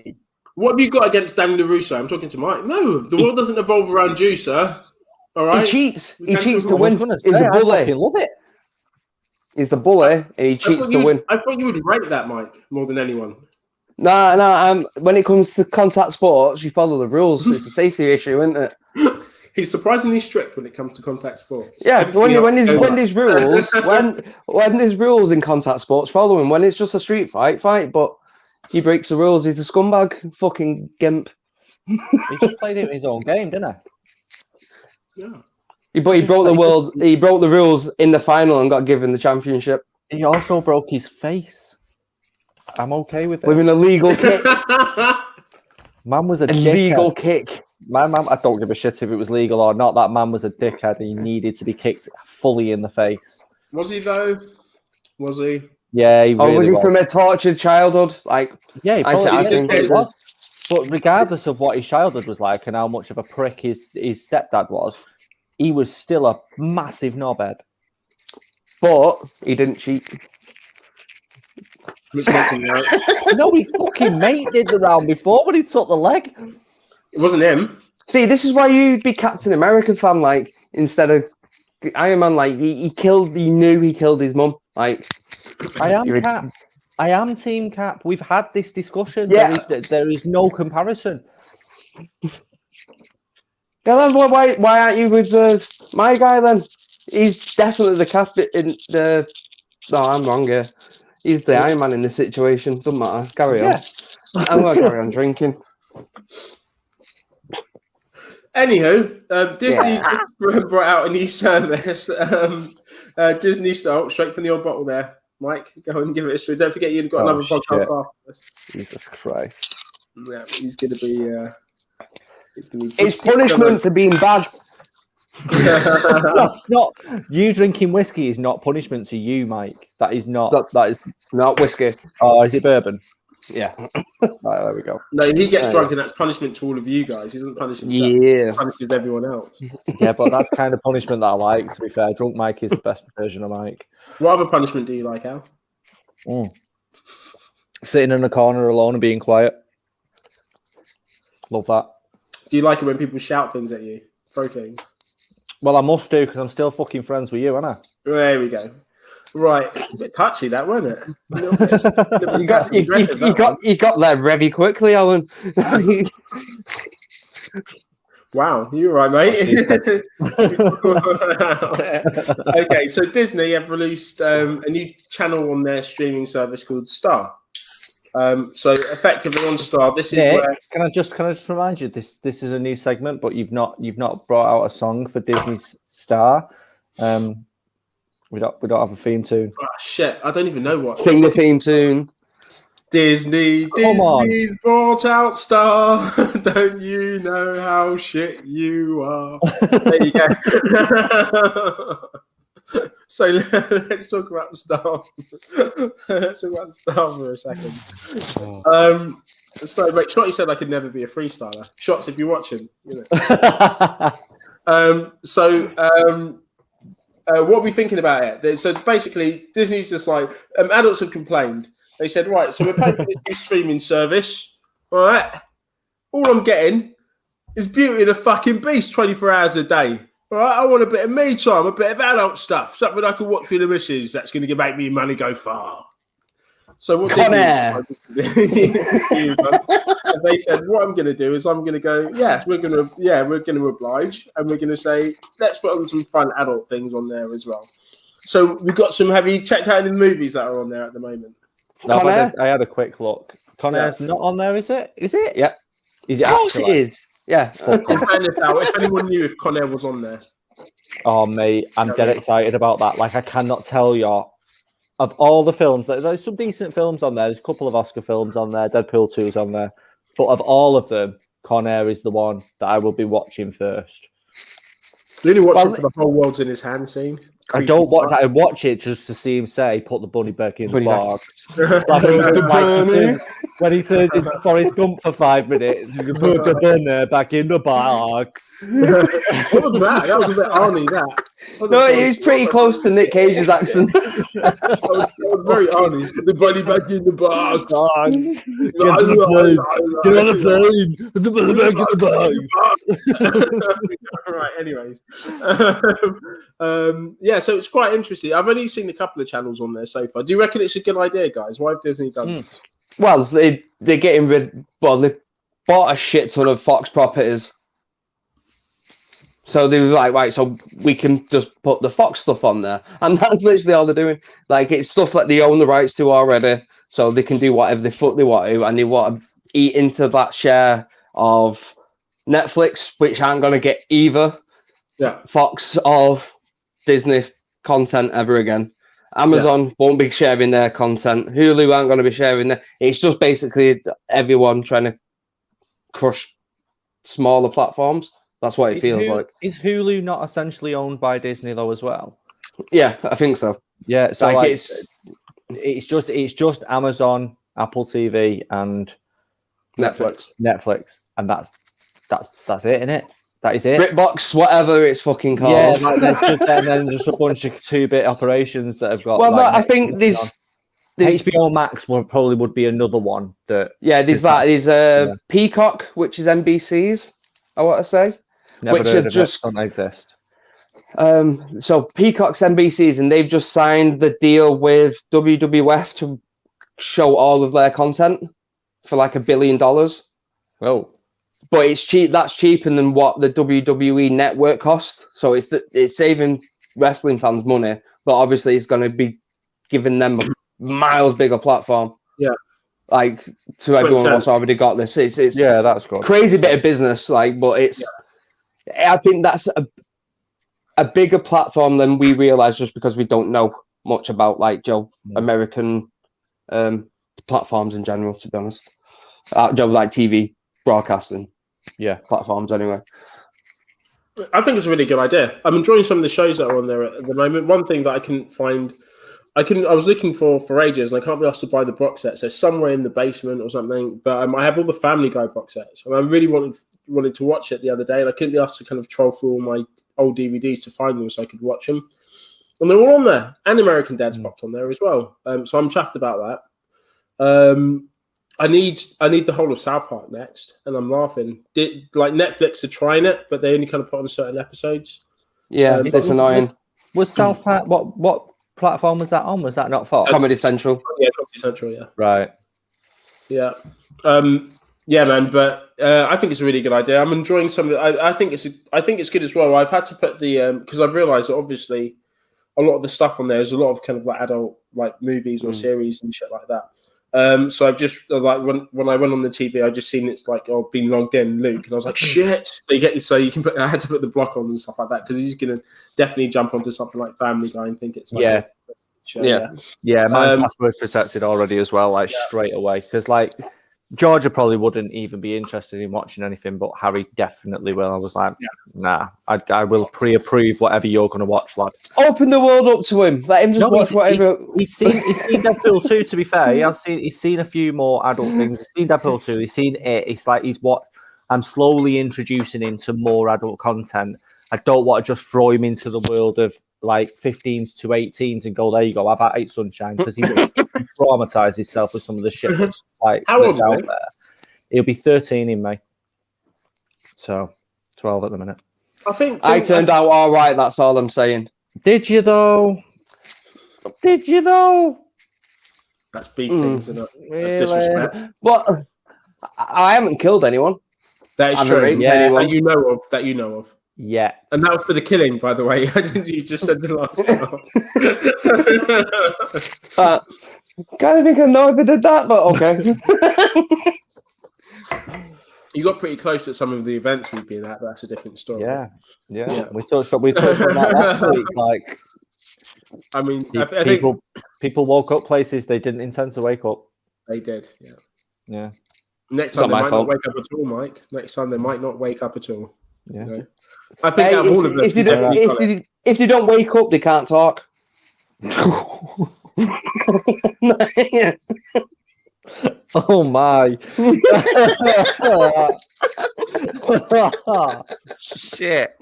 What have you got against Danny LaRusso? I'm talking to Mike. No, the world doesn't evolve around you, sir. All right. He cheats. He cheats to win. He's a bully. I love it. He's the bully, and he cheats to win. I thought you would rate that, Mike, more than anyone. No. When it comes to contact sports, you follow the rules. It's a safety issue, isn't it? He's surprisingly strict when it comes to contact sports. Yeah, when there's rules in contact sports, follow him. When it's just a street fight. But he breaks the rules. He's a scumbag, fucking gimp. He just played it in his own game, didn't he? Yeah. But he broke the rules in the final and got given the championship. He also broke his face. I'm okay with it. With an illegal kick. Man was a illegal dickhead. kick. My man, I don't give a shit if it was legal or not. That man was a dickhead. He needed to be kicked fully in the face. Was he though? Was he? Yeah, he really was he from a tortured childhood? Like, yeah, he I think it was. But regardless of what his childhood was like and how much of a prick his stepdad was, he was still a massive knobhead. But he didn't cheat. Which makes him right. No, his fucking mate did the round before when he took the leg. It wasn't him. See, this is why you'd be Captain America fan, like, instead of Iron Man. Like, he knew he killed his mum. Like, I am Cap. I am Team Cap. We've had this discussion. Yeah. There is no comparison. Why aren't you with my guy then? He's definitely the captain in the. No, I'm wrong here. He's the Iron Man in this situation. Doesn't matter. Carry on. I'm going to carry on drinking. Anywho, Disney brought out a new service. Disney style, straight from the old bottle there. Mike, go and give it a swing. Don't forget you've got another podcast after this. Jesus Christ. Yeah, he's going to be... It's punishment for being bad. That's not... You drinking whiskey is not punishment to you, Mike. That is not... That is not whiskey. Oh, is it bourbon? Yeah. Right, there we go. No, he gets drunk and that's punishment to all of you guys. He doesn't punish himself. Yeah. He punishes everyone else. Yeah, but that's kind of punishment that I like, to be fair. Drunk Mike is the best version of Mike. What other punishment do you like, Al? Sitting in a corner alone and being quiet. Love that. Do you like it when people shout things at you? Throw things? Well, I must do, because I'm still fucking friends with you, aren't I? There we go. Right. A bit touchy, that, wasn't it? You got there very quickly, Alan. Wow, you're right, mate. Okay, so Disney have released a new channel on their streaming service called Star. So effectively on Star, this is where... Can I just remind you, this is a new segment, but you've not brought out a song for Disney's Star. We don't have a theme tune. Oh, shit, I don't even know what. Sing the theme tune. Disney's brought out Star. Don't you know how shit you are? There you go. So let's talk about Star. Let's talk about Star for a second. So, mate, Shotty said I could never be a freestyler. Shots, if you're watching, you know. What are we thinking about it? So basically, Disney's just like adults have complained. They said, right, so we're paying for this new streaming service. All right, all I'm getting is Beauty and the fucking Beast 24 hours a day. All right, I want a bit of me time, a bit of adult stuff, something I can watch with the missus. That's going to make me money go far. So what Disney they said, what I'm going to do is I'm going to go, we're going to oblige, and we're going to say, let's put on some fun adult things on there as well. So we've got some. Have you checked out any movies that are on there at the moment? No, I had a quick look. Conair's not on there, is it? Is it? Yeah. Is it? Of course it is. Yeah. If anyone knew if Conair was on there. Oh, mate, I'm dead excited about that. Like, I cannot tell you. Of all the films, there's some decent films on there. There's a couple of Oscar films on there. Deadpool 2 is on there. But of all of them, Conair is the one that I will be watching first. Really watch it for the whole world's in his hand scene. I don't watch. I watch it just to see him say, "Put the bunny back in the box." When he turns into Forrest Gump for 5 minutes, he can put the bunny back in the box. What was that? That was a bit Arnie. No, he was pretty close to Nick Cage's accent. that was very Arnie. Put the bunny back in the box. Get on the plane. Get on the plane. Put the bunny back in the box. Right. Anyways, yeah. So it's quite interesting. I've only seen a couple of channels on there so far. Do you reckon it's a good idea, guys? Why have Disney done this? Well, they're getting rid. Well, they bought a shit ton of Fox properties. So they were like, right, so we can just put the Fox stuff on there. And that's literally all they're doing. Like, it's stuff that they own the rights to already. So they can do whatever the fuck they want to. And they want to eat into that share of Netflix, which aren't going to get either Fox or Disney content ever again. Amazon won't be sharing their content. Hulu aren't going to be sharing their. It's just basically everyone trying to crush smaller platforms. That's what it feels like. Is Hulu not essentially owned by Disney though as well? Yeah, I think so. Yeah, so like it's just Amazon, Apple TV, and Netflix, and that's it, isn't it? That is it. BritBox, whatever it's fucking called. Yeah, like there's just and then just a bunch of 2-bit operations that have got. Well, like, no, I think there's HBO Max would be another one that. Yeah, there's Peacock, which is NBC's. I want to say. Never which heard are of just it. Don't exist. So Peacock's NBC's, and they've just signed the deal with WWF to show all of their content for like $1 billion. Oh, but it's cheap. That's cheaper than what the WWE network cost. So it's saving wrestling fans money, but obviously it's going to be giving them a miles bigger platform. Yeah, like to everyone that's already got this. It's that's good. Crazy bit of business, like, but it's. I think that's a bigger platform than we realize, just because we don't know much about American platforms in general. To be honest, like TV broadcasting, platforms anyway. I think it's a really good idea. I'm enjoying some of the shows that are on there at the moment. One thing that I couldn't find, I was looking for ages, and I can't be asked to buy the box sets. They're somewhere in the basement or something. But I have all the Family Guy box sets, and I really wanted to watch it the other day, and I couldn't be asked to kind of troll through all my old DVDs to find them so I could watch them. And they're all on there, and American Dad's popped on there as well. So I'm chuffed about that. I need the whole of South Park next, and I'm laughing. Netflix are trying it, but they only kind of put on certain episodes. Yeah, it's annoying. Was South Park what platform was that on? Was that not Fox? Comedy Central. Yeah, Comedy Central. Yeah. Right. Yeah. Yeah, man. But I think it's a really good idea. I'm enjoying some of it. I think it's good as well. I've had to put the because I've realised that obviously a lot of the stuff on there is a lot of kind of like adult like movies or series and shit like that. So I've just when I went on the TV, I just seen it's like been logged in, Luke, and I was like, shit. So you can I had to put the block on and stuff like that because he's gonna definitely jump onto something like Family Guy and think it's like mine's password protected already as well, like straight away, because like Georgia probably wouldn't even be interested in watching anything, but Harry definitely will. I was like, nah, I will pre-approve whatever you're going to watch, lad. Open the world up to him. Let him just watch whatever. He's seen Deadpool 2, to be fair. He's seen a few more adult things. He's seen Deadpool 2. He's seen it. It's like I'm slowly introducing him to more adult content. I don't want to just throw him into the world of like 15s to 18s and go, there you go, have at it, sunshine, because he will traumatize himself with some of the shit that's out there. He'll be 13 in May, so 12 at the minute. I turned out all right. That's all I'm saying. Did you though? That's big things, isn't it? Really? That's disrespect. But I haven't killed anyone. That is true. Yeah, that you know of. Yeah, and that was for the killing, by the way. You just said the last one. Kind of think I know if I did that, but okay. You got pretty close at some of the events we've been at. But that's a different story. Yeah. We touched on that last week. Like, I mean, I think people woke up places they didn't intend to wake up. They did. Yeah. Next time they might not wake up at all, Mike. Next time they might not wake up at all. Yeah. You know? I think all of them. If you don't wake up, they can't talk. Oh my! Shit!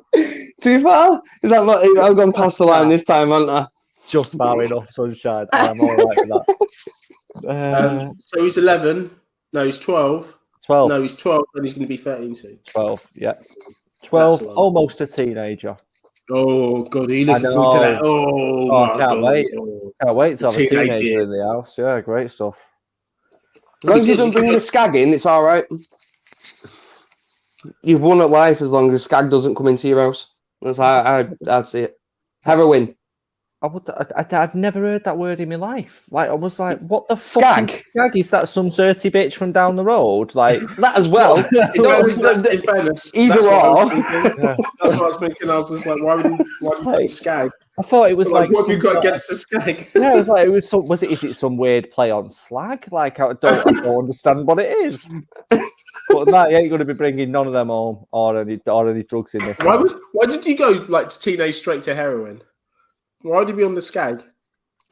Too far? Is that not? I've gone past the line this time, haven't I? Just far enough, sunshine. I'm all right with that. So he's 11. No, he's 12. 12. No, he's 12, and he's going to be 13 soon. 12. Yeah. 12, the one. almost a teenager. Oh God, are you looking I forward to that? know. Oh, Oh, my I can't God. wait. Oh. Can't wait to have a Teenage teenager years. in the house. Yeah, great stuff. As long as you don't bring the skag in, it's all right. You've won at life as long as skag doesn't come into your house. That's how I'd see it. Heroin. I've never heard that word in my life. Like, I was like, what the fucking Skag. skag? Is that some dirty bitch from down the road? Like, That as well. In fairness, Either that's what I or. was thinking. That's what I was thinking. I was just like, why would you say skag? I thought it was like what have you some got sort against the skag? Yeah, it was like it was some. Is it some weird play on slag? Like I don't understand what it is. But that ain't going to be bringing none of them home or any drugs in this. Why did you go like to teenage straight to heroin? Why would you be on the skag?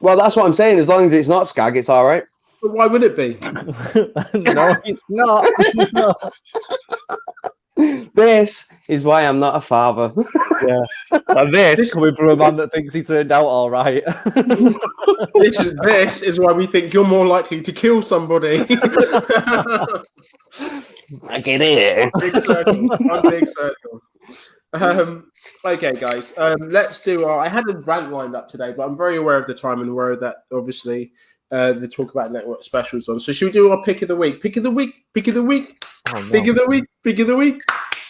Well, that's what I'm saying. As long as it's not skag, it's all right. But why would it be? No, it's not. No. This is why I'm not a father. Yeah, and this coming from a man that thinks he turned out all right. This is why we think you're more likely to kill somebody. I get it. One big circle. Okay, guys. Let's do our. I had a rant lined up today, but I'm very aware of the time and aware that obviously the Talk About Network specials on. So should we do our pick of the week? Pick of the week. Pick of the week. Oh, no. Pick of the week. Pick of the week.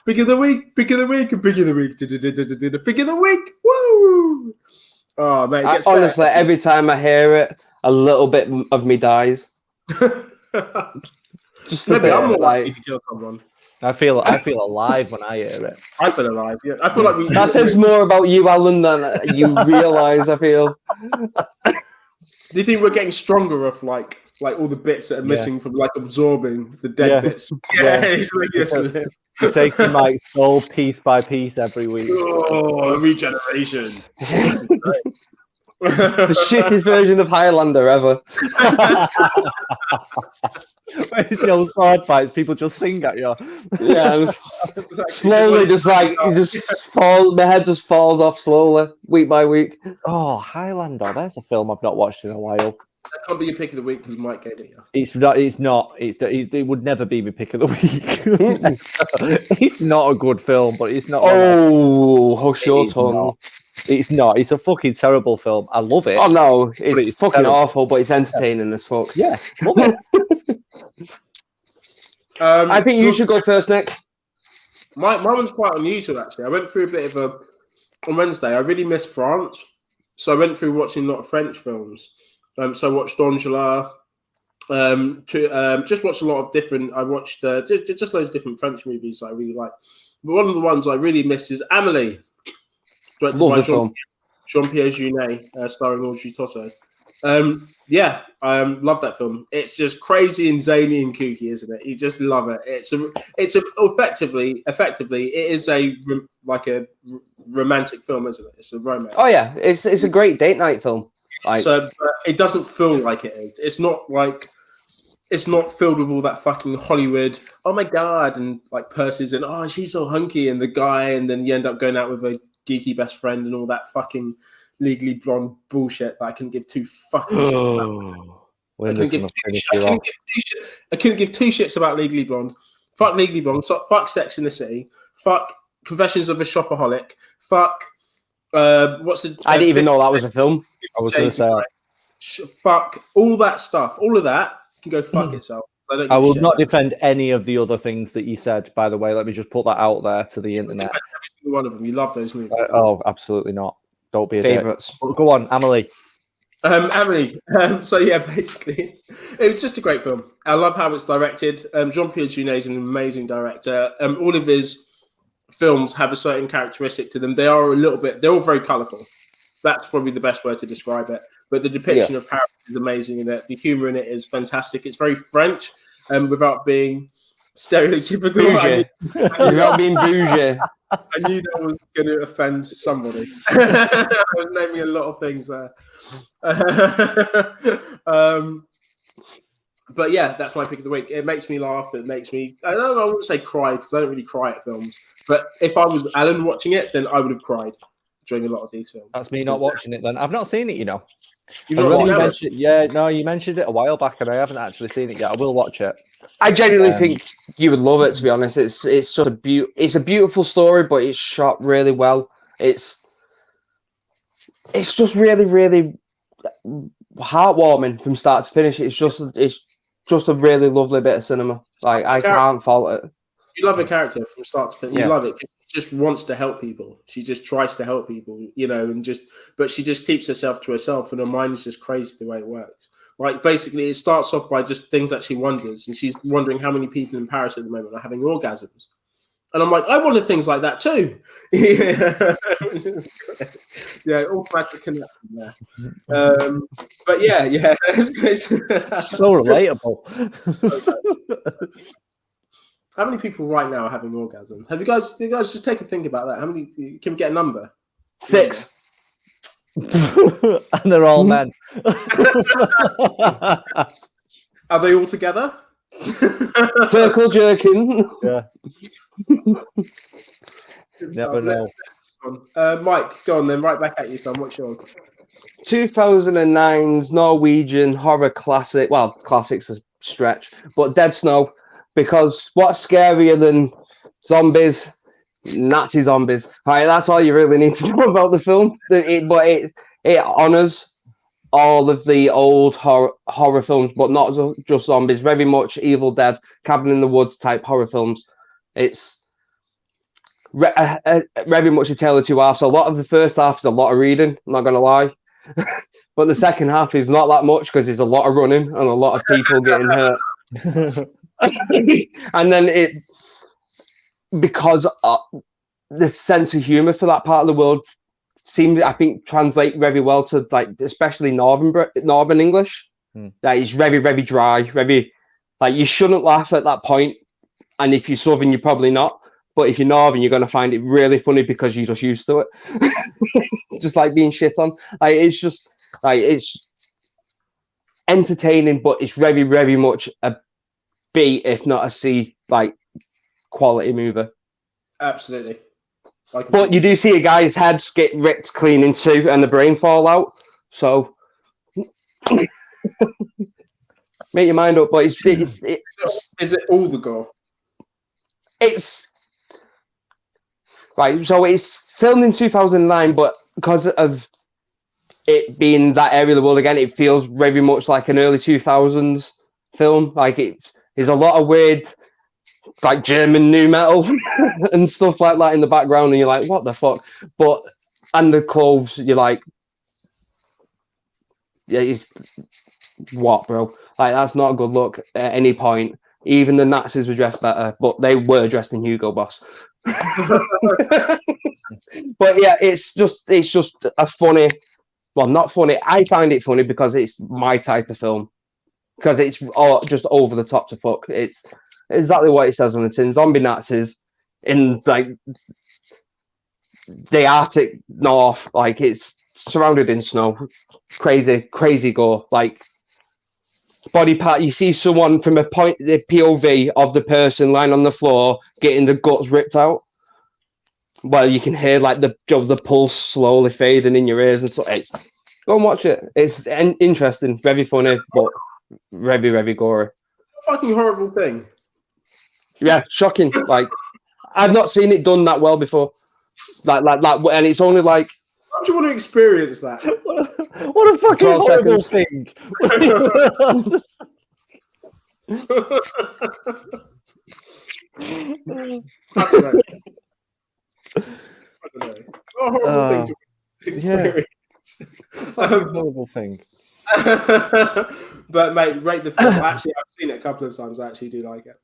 Pick of the week. Pick of the week. Pick of the week. Pick of the week. Woo! Oh man, it gets honestly, better. every time I hear it, a little bit of me dies. Just Maybe I'm more likely like to kill someone. I feel alive when I hear it. I feel alive. Yeah, I feel like we. that says more about you, Alan, than you realise. I feel. Do you think we're getting stronger off like all the bits that are missing from like absorbing the dead bits? Yeah, it's like, You're taking my soul piece by piece every week. Oh, regeneration. The shittest version of Highlander ever. It's the old sword fights. People just sing at you. Yeah, slowly, just like you just fall. My head just falls off slowly, week by week. Oh, Highlander. That's a film I've not watched in a while. That can't be your pick of the week because Mike gave it you. It's not. It would never be my pick of the week. It's not a good film, but it's not. Oh, hush your tongue. It's not. It's a fucking terrible film. I love it. Oh no, it's fucking terrible. awful, but it's entertaining as fuck. Yeah, love it. I think you should go first, Nick. My one's quite unusual actually. I went through a bit of on Wednesday. I really missed France, so I went through watching a lot of French films. So I watched Angela. Just watched a lot of different. I watched just loads of different French movies that I really like. But one of the ones I really missed is Amélie, directed by Jean-Pierre Jeunet, starring Audrey Tautou. Love that film. It's just crazy and zany and kooky, isn't it? You just love it. It's effectively it is a romantic film, isn't it? It's a romance. Oh yeah, it's a great date night film. So it doesn't feel like it is. It's not filled with all that fucking Hollywood. Oh my god, and like purses and oh she's so hunky and the guy, and then you end up going out with a geeky best friend and all that fucking Legally Blonde bullshit that I couldn't give two fucking shits about. I couldn't give two shits about Legally Blonde. Fuck Legally Blonde. Fuck Sex in the City. Fuck Confessions of a Shopaholic. Fuck. What's the? I didn't even know that was a film. I was going to say. Fuck all that stuff. All of that can go fuck itself. I will not defend any of the other things that you said. By the way, let me just put that out there to the internet. Every single one of them. You love those movies. Oh, absolutely not. Don't be a Favorites. dick. Go on, Amélie. Amélie. So yeah, basically, it was just a great film. I love how it's directed. Jean-Pierre Jeunet is an amazing director. All of his films have a certain characteristic to them. They're all very colourful. That's probably the best word to describe it. But the depiction of Paris is amazing in it. The humour in it is fantastic. It's very French, without being stereotypical. Without being bougie. I knew that was going to offend somebody. I was naming a lot of things there. But yeah, that's my pick of the week. It makes me laugh. It makes me, I wouldn't say cry because I don't really cry at films. But if I was Alan watching it, then I would have cried. during a lot of these films. That's me not watching it then. I've not seen it, you know. You've not seen that? You mentioned it a while back, and I haven't actually seen it yet. I will watch it. I genuinely think you would love it. To be honest, it's just it's a beautiful story, but it's shot really well. It's just really heartwarming from start to finish. It's just a really lovely bit of cinema. Like I can't fault it. You love a character from start to finish. Yeah. You love it. She just wants to help people. She just tries to help people, you know, but she just keeps herself to herself, and her mind is just crazy the way it works. Like basically, it starts off by just things that she wonders, and she's wondering how many people in Paris at the moment are having orgasms. And I'm like, I wonder things like that too. Yeah, automatic connection there. But yeah. So relatable. How many people right now are having orgasms? Do you guys just take a think about that? How many? Can we get a number? 6. And they're all men. Are they all together? Circle jerking. Yeah. Never know. Mike, go on then. Right back at you, son. What's yours? 2009's Norwegian horror classic. Well, classic's a stretch, but Dead Snow. Because what's scarier than zombies? Nazi zombies. Right, that's all you really need to know about the film. It honors all of the old horror films, but not just zombies. Very much Evil Dead, Cabin in the Woods type horror films. It's very much a tale of two halves. So a lot of the first half is a lot of reading. I'm not gonna lie, but the second half is not that much because there's a lot of running and a lot of people getting hurt. And then because the sense of humor for that part of the world seems, I think, translate very well to like especially northern English. That is very dry, very like you shouldn't laugh at that point, and if you're southern you're probably not, but if you're northern you're going to find it really funny because you're just used to it. Just like being shit on. Like it's just like it's entertaining, but it's very much a B, if not a C, like quality movie. Absolutely. But you do see a guy's head get ripped clean in two and the brain fall out. So make your mind up. But is it all the gore? It's right. So it's filmed in 2009, but because of it being that area of the world again, it feels very much like an early 2000s film. Like there's a lot of weird, like German nu metal and stuff like that in the background, and you're like, what the fuck? And the clothes, you're like, yeah, what, bro? Like that's not a good look at any point. Even the Nazis were dressed better, but they were dressed in Hugo Boss. But yeah, it's just a funny, well, not funny. I find it funny because it's my type of film. Because it's all just over the top to fuck. It's exactly what it says on the tin. Zombie Nazis in like the Arctic North. Like it's surrounded in snow. Crazy gore. Like body part. You see someone from the POV of the person lying on the floor getting the guts ripped out. Well, you can hear like the pulse slowly fading in your ears and stuff. Hey, go and watch it. It's interesting, very funny, but very gory. Fucking horrible thing. Yeah, shocking. Like I've not seen it done that well before. Like, and it's only like. How do you want to experience that? What a fucking horrible thing. I don't know. What a horrible thing to experience. Horrible thing. But mate, rate the film. Actually, I've seen it a couple of times. I actually do like it.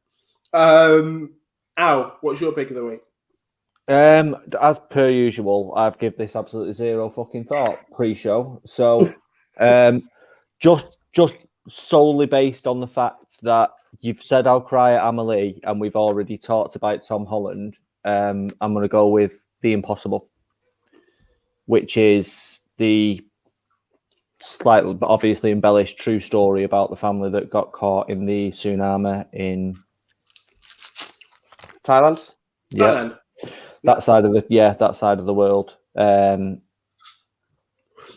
Al, what's your pick of the week? As per usual, I've given this absolutely zero fucking thought pre-show. So, just solely based on the fact that you've said I'll cry at Amelie, and we've already talked about Tom Holland. I'm going to go with The Impossible, which is the slightly, but obviously embellished true story about the family that got caught in the tsunami in Thailand. Yeah, that side of the world. And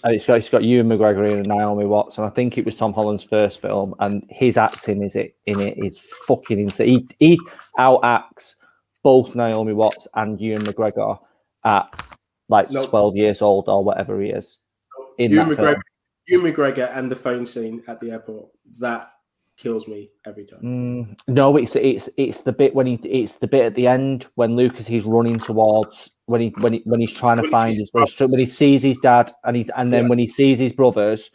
it's got Ewan McGregor and Naomi Watts, and I think it was Tom Holland's first film, and his acting in it is fucking insane. He out-acts both Naomi Watts and Ewan McGregor at like 12 years old or whatever he is in that film. Ewan McGregor and the phone scene at the airport, that kills me every time. No, it's the bit it's the bit at the end when Lucas is running towards when he's trying to find his brother, when he sees his dad and then when he sees his brothers,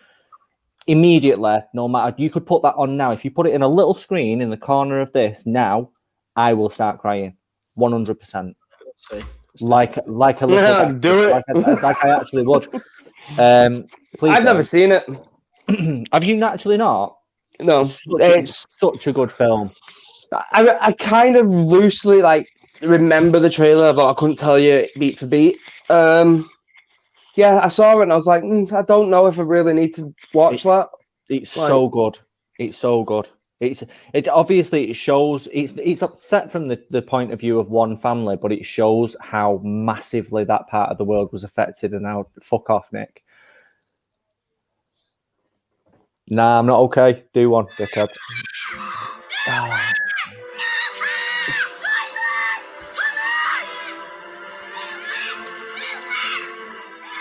immediately, no matter, you could put that on now. If you put it in a little screen in the corner of this now, I will start crying 100%. Like a little do it like I actually would. Please, I've never seen it. Have you actually not? No, it's such a good film. I kind of loosely remember the trailer, but I couldn't tell you beat for beat. Yeah, I saw it and I was like, I don't know if I really need to watch that. It's so good. It's so good. It obviously it shows it's upset from the point of view of one family, but it shows how massively that part of the world was affected. And now, fuck off, Nick. Nah, I'm not okay. Do one, dickhead.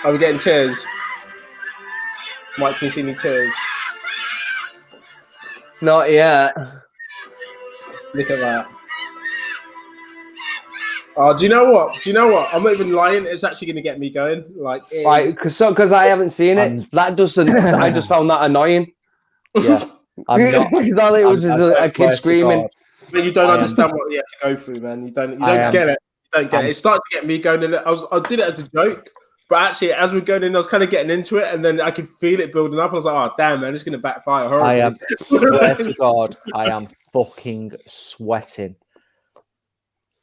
Are we getting tears? Mike, can you see any tears? Not yet. Look at that. Oh, do you know what? I'm not even lying. It's actually going to get me going. Because I haven't seen it. That doesn't. I just found that annoying. Yeah, I'm not. All it was a kid screaming. But you don't understand what he had to go through, man. You don't get it. You don't get it. It started to get me going. And I did it as a joke, but actually, as we're going in, I was kind of getting into it, and then I could feel it building up. I was like, "Oh, damn, man, it's going to backfire horribly." I am. Swear to God, I am fucking sweating.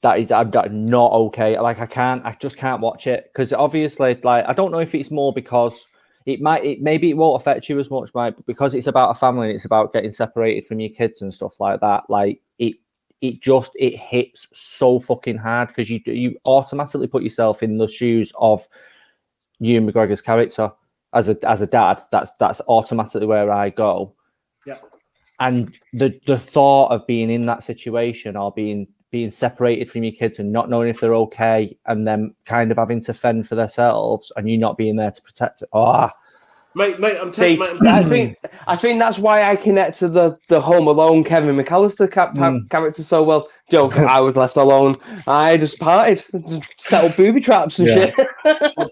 I'm not okay. I just can't watch it because obviously, I don't know if it's more because maybe it won't affect you as much, right? But because it's about a family and it's about getting separated from your kids and stuff like that, it hits so fucking hard because you automatically put yourself in the shoes of Ewan McGregor's character as a dad. That's automatically where I go. Yeah. And the thought of being in that situation or being separated from your kids and not knowing if they're okay and them kind of having to fend for themselves and you not being there to protect it. Mate, I think that's why I connect to the Home Alone Kevin McAllister character so well. Joke, I was left alone. I just partied, set up booby traps and shit.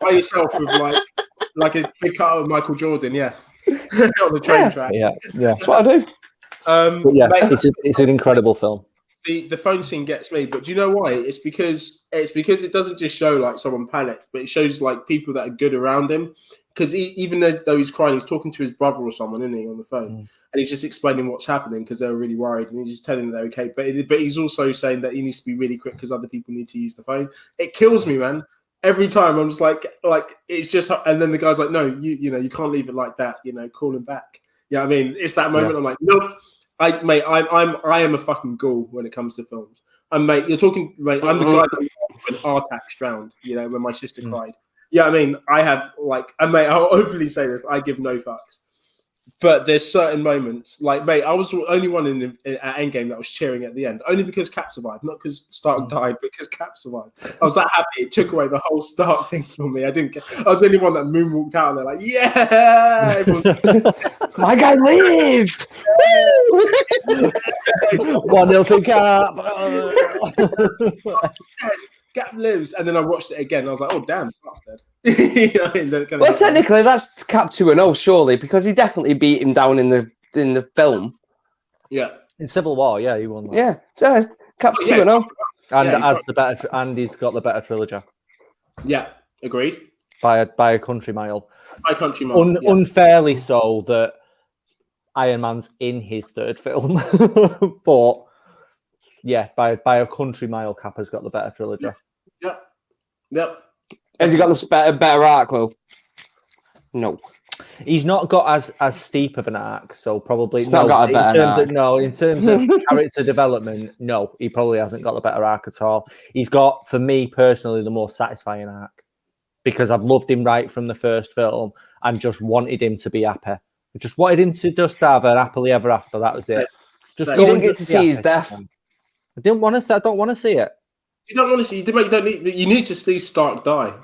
By yourself with like a big cut of Michael Jordan, yeah. On the train track. Yeah. That's what I do. But yeah, mate, it's an incredible film. The phone scene gets me, but do you know why? It's because it doesn't just show someone panicked, but it shows people that are good around him. Because even though he's crying, he's talking to his brother or someone, isn't he, on the phone? And he's just explaining what's happening because they're really worried, and he's just telling them they're okay. But he's also saying that he needs to be really quick because other people need to use the phone. It kills me, man. Every time I'm just like it's just, and then the guy's like, no, you can't leave it like that. Call him back. Yeah, I mean, it's that moment. Yeah. I'm like, nope. I am a fucking ghoul when it comes to films. And mate, you're talking, mate. I'm the guy that when Artax drowned. When my sister cried. Yeah, I mean, I have and mate, I'll openly say this. I give no fucks. But there's certain moments, mate, I was the only one at Endgame that was cheering at the end, only because Cap survived, not because Stark died, but because Cap survived. I was that happy. It took away the whole Stark thing from me. I was the only one that moonwalked out, and they're like, yeah! My guy lived! 1-0 to Cap! Cap lives, and then I watched it again. And I was like, "Oh damn, Cap's dead." Well, technically, that's Cap 2-0, surely, because he definitely beat him down in the film. Yeah, in Civil War, yeah, he won that. Yeah, so Cap's 2-0, and he's got the better trilogy. Yeah, agreed. By a country mile. By a country mile, unfairly so that Iron Man's in his third film, but. Yeah, by a country mile, Cap has got the better trilogy. Yep. Has he got the better arc, though? No. He's not got as steep of an arc, so probably He's not got a better arc. In terms of character development, no, he probably hasn't got the better arc at all. He's got, for me personally, the more satisfying arc. because I've loved him right from the first film and just wanted him to be happy. I just wanted him to just have an happily ever after. That was it. Just You go didn't and get just to be see his happy. death. I didn't want to. I don't want to see it. You don't want to see. You don't need. You need to see Stark die.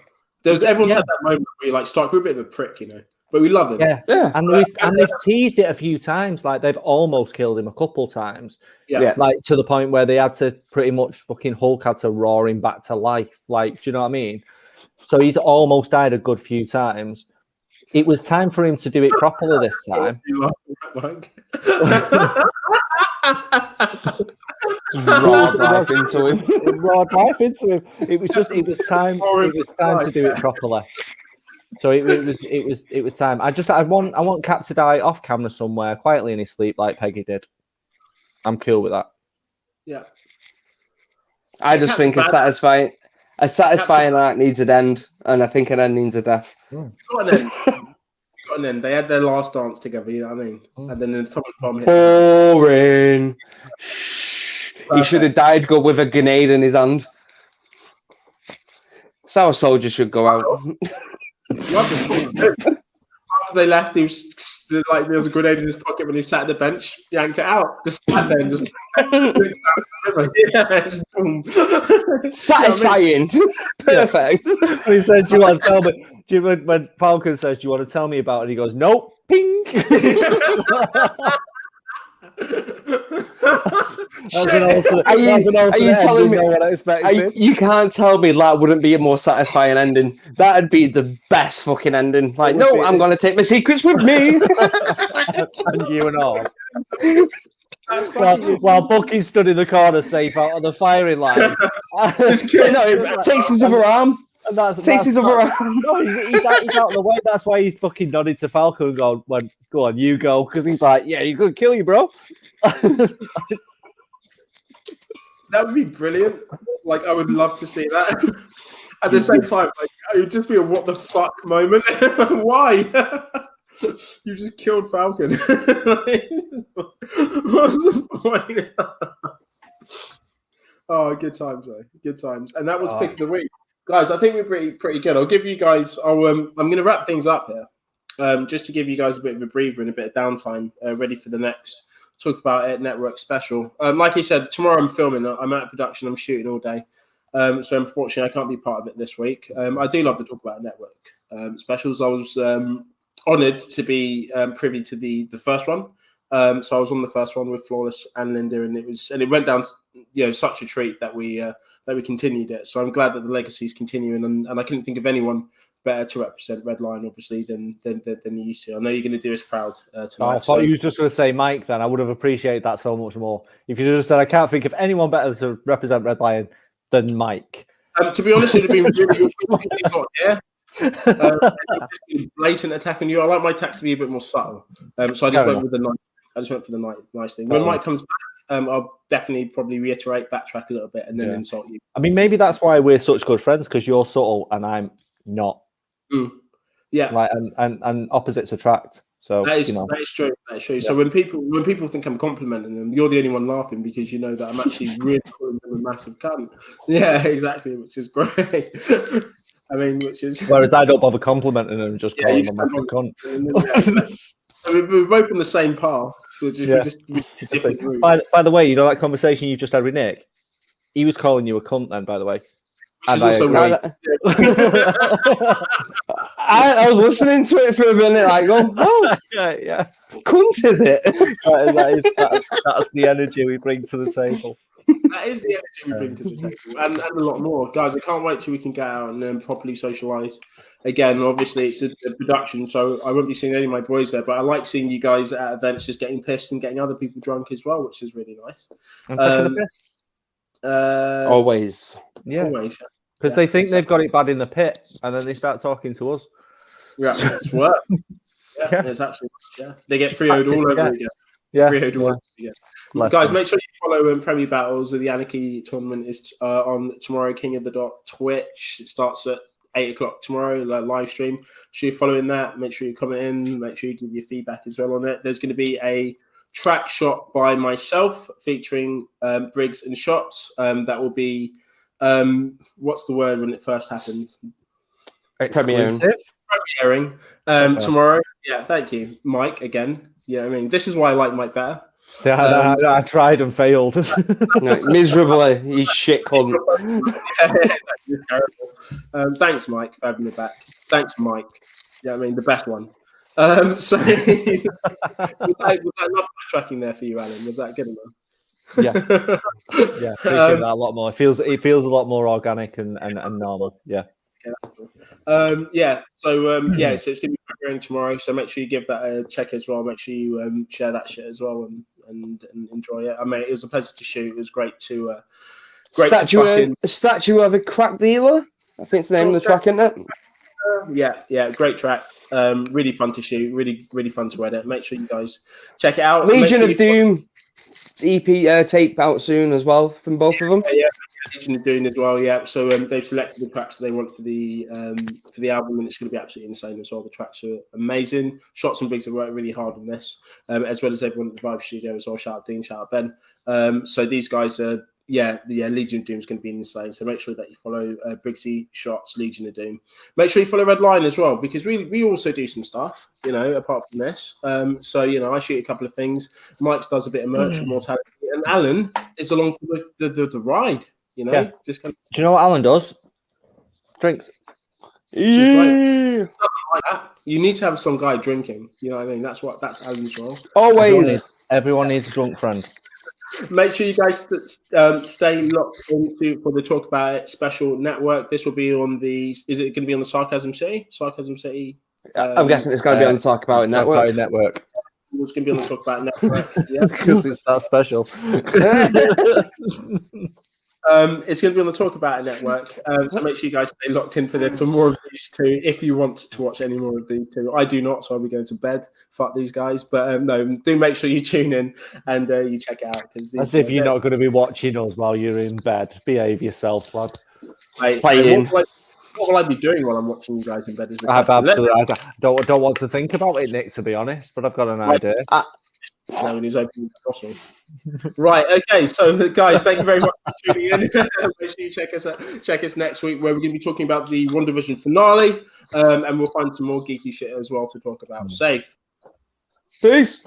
Everyone's had that moment where you're like, Stark, we're a bit of a prick, you know, but we love him. Yeah. And they've teased it a few times. Like they've almost killed him a couple times. Yeah. Like to the point where they had to pretty much fucking Hulk had to roar him back to life. Like, do you know what I mean? So he's almost died a good few times. It was time for him to do it properly this time. Raw life into him. Raw life into him. It was time. It was time to do it properly. So it was time. I want Cap to die off camera somewhere, quietly in his sleep, like Peggy did. I'm cool with that. Yeah. I just think a satisfying arc needs an end, and I think an end needs a death. You got an end. They had their last dance together, you know what I mean? And then the atomic bomb hit. Boring. He should have died good with a grenade in his hand. That's how a soldier should go out. After they left, he was like, there was a grenade in his pocket when he sat at the bench, yanked it out, just sat there and just boom. Satisfying. Perfect. And he says, "Do you want to tell me?" When Falcon says, "Do you want to tell me about it?" He goes, "Nope." Ping. You can't tell me that wouldn't be a more satisfying ending. That'd be the best fucking ending. Like, no, I'm going to take my secrets with me. And you and all. While Bucky's stood in the corner, safe out of the firing line. Takes his other arm. And takes his other arm. No, he's out of the way. That's why he fucking nodded to Falcon and go on, you go. Because he's like, yeah, he's going to kill you, bro. That would be brilliant. Like, I would love to see that. At the same time, like, it would just be a what the fuck moment. Why? You just killed Falcon. What's the point? Oh, good times, though. Good times. And that was pick of the week. Guys, I think we're pretty good. I'll give you guys. I'm going to wrap things up here, just to give you guys a bit of a breather and a bit of downtime, ready for the next Talk About It Network special. Like I said, tomorrow I'm filming. I'm out of production. I'm shooting all day, so unfortunately I can't be part of it this week. I do love the Talk About It Network specials. I was honoured to be privy to the first one. So I was on the first one with Flawless and Linda, and it went down, such a treat that we continued it. So I'm glad that the legacy is continuing, and I couldn't think of anyone better to represent Redline, obviously, than you used to. I know you're going to do us proud tonight. I thought you was just going to say Mike. Then I would have appreciated that so much more. If you just said, I can't think of anyone better to represent Redline than Mike. To be honest, it would have been really good if he's not here. Blatant attack on you. I like my attacks to be a bit more subtle, so I just went with the nice. I just went for the nice thing. When Mike comes back, I'll definitely probably reiterate, backtrack a little bit, and then insult you. I mean, maybe that's why we're such good friends, because you're subtle and I'm not. Yeah, like and opposites attract. So that is true. That is true. Yeah. So when people think I'm complimenting them, you're the only one laughing because you know that I'm actually really calling them a massive cunt. Yeah, exactly, which is great. I mean, whereas I don't bother complimenting them, just calling them a massive cunt. I mean, we're both on the same path. We're just by the way, you know that conversation you just had with Nick? He was calling you a cunt then, by the way. Which is also right. I was listening to it for a minute, like, oh, yeah. Cunt is it? That's the energy we bring to the table. That is the energy we bring to the table, and a lot more, guys. I can't wait till we can get out and then properly socialise again. Obviously, it's a production, so I won't be seeing any of my boys there. But I like seeing you guys at events, just getting pissed and getting other people drunk as well, which is really nice. I'm taking the piss. Always, because they think they've got it bad in the pit, and then they start talking to us. Yeah, it's work. It's absolutely They get free'd all over again. Guys, make sure you follow Premier Battles. The Anarchy tournament is on tomorrow. King of the Dot Twitch. It starts at 8:00 tomorrow. Live stream. Make sure you're following that. Make sure you comment in. Make sure you give your feedback as well on it. There's going to be a track shot by myself featuring Briggs and Shots. That will be what's the word when it first happens? Exclusive. Premiering tomorrow. Yeah, thank you, Mike. Again, yeah, I mean, this is why I like Mike better. See, I tried and failed. No, miserably, you shit cunt. It's terrible. Thanks, Mike, for having me back. Thanks, Mike. Yeah, I mean, the best one. So was that love tracking there for you, Alan? Was that good enough? Yeah, appreciate that a lot more. It feels a lot more organic and normal. Yeah. So it's going to be premiering tomorrow. So make sure you give that a check as well. Make sure you share that shit as well and enjoy it. I mean, it was a pleasure to shoot. It was great to statue of a crack dealer. I think it's the name of the track, isn't it? Yeah, great track. Really fun to shoot. Really fun to edit. Make sure you guys check it out. Legion of Doom EP tape out soon as well from both of them. Yeah, Legion of Doom as well. Yeah, so they've selected the tracks that they want for the album, and it's going to be absolutely insane as well. The tracks are amazing. Shots and Biggs have worked really hard on this, as well as everyone at the Vibe Studio as well. Shout out Dean, shout out Ben. So these guys are. Legion of Doom is going to be insane. So make sure that you follow Briggsy Shots, Legion of Doom. Make sure you follow Red Line as well, because we also do some stuff, apart from this. I shoot a couple of things. Mike does a bit of merch for Mortality, and Alan is along for the ride. Just kind of... Do you know what Alan does? Drinks. Yeah. Like that. You need to have some guy drinking. You know what I mean? That's Alan's role. Always. Everyone needs a drunk friend. Make sure you guys stay locked into for the Talk About It special network. This will be on the. Is it going to be on the Sarcasm City? Sarcasm City. I'm guessing it's going to be on the Talk About It network. It's going to be on the Talk About It network. Yeah, because it's that special. It's going to be on the Talk About It network. So make sure you guys stay locked in for more of these two. If you want to watch any more of these two, I do not, so I'll be going to bed. Fuck these guys, but no, do make sure you tune in and you check it out. As if you're not going to be watching us while you're in bed. Behave yourself, lad. What will I be doing while I'm watching you guys in bed? I don't want to think about it, Nick. To be honest, but I've got an idea. When he's opening the bottle. Right, okay, so guys, thank you very much for tuning in. Make sure you check us next week, where we're going to be talking about the WandaVision finale, and we'll find some more geeky shit as well to talk about. Safe. Peace.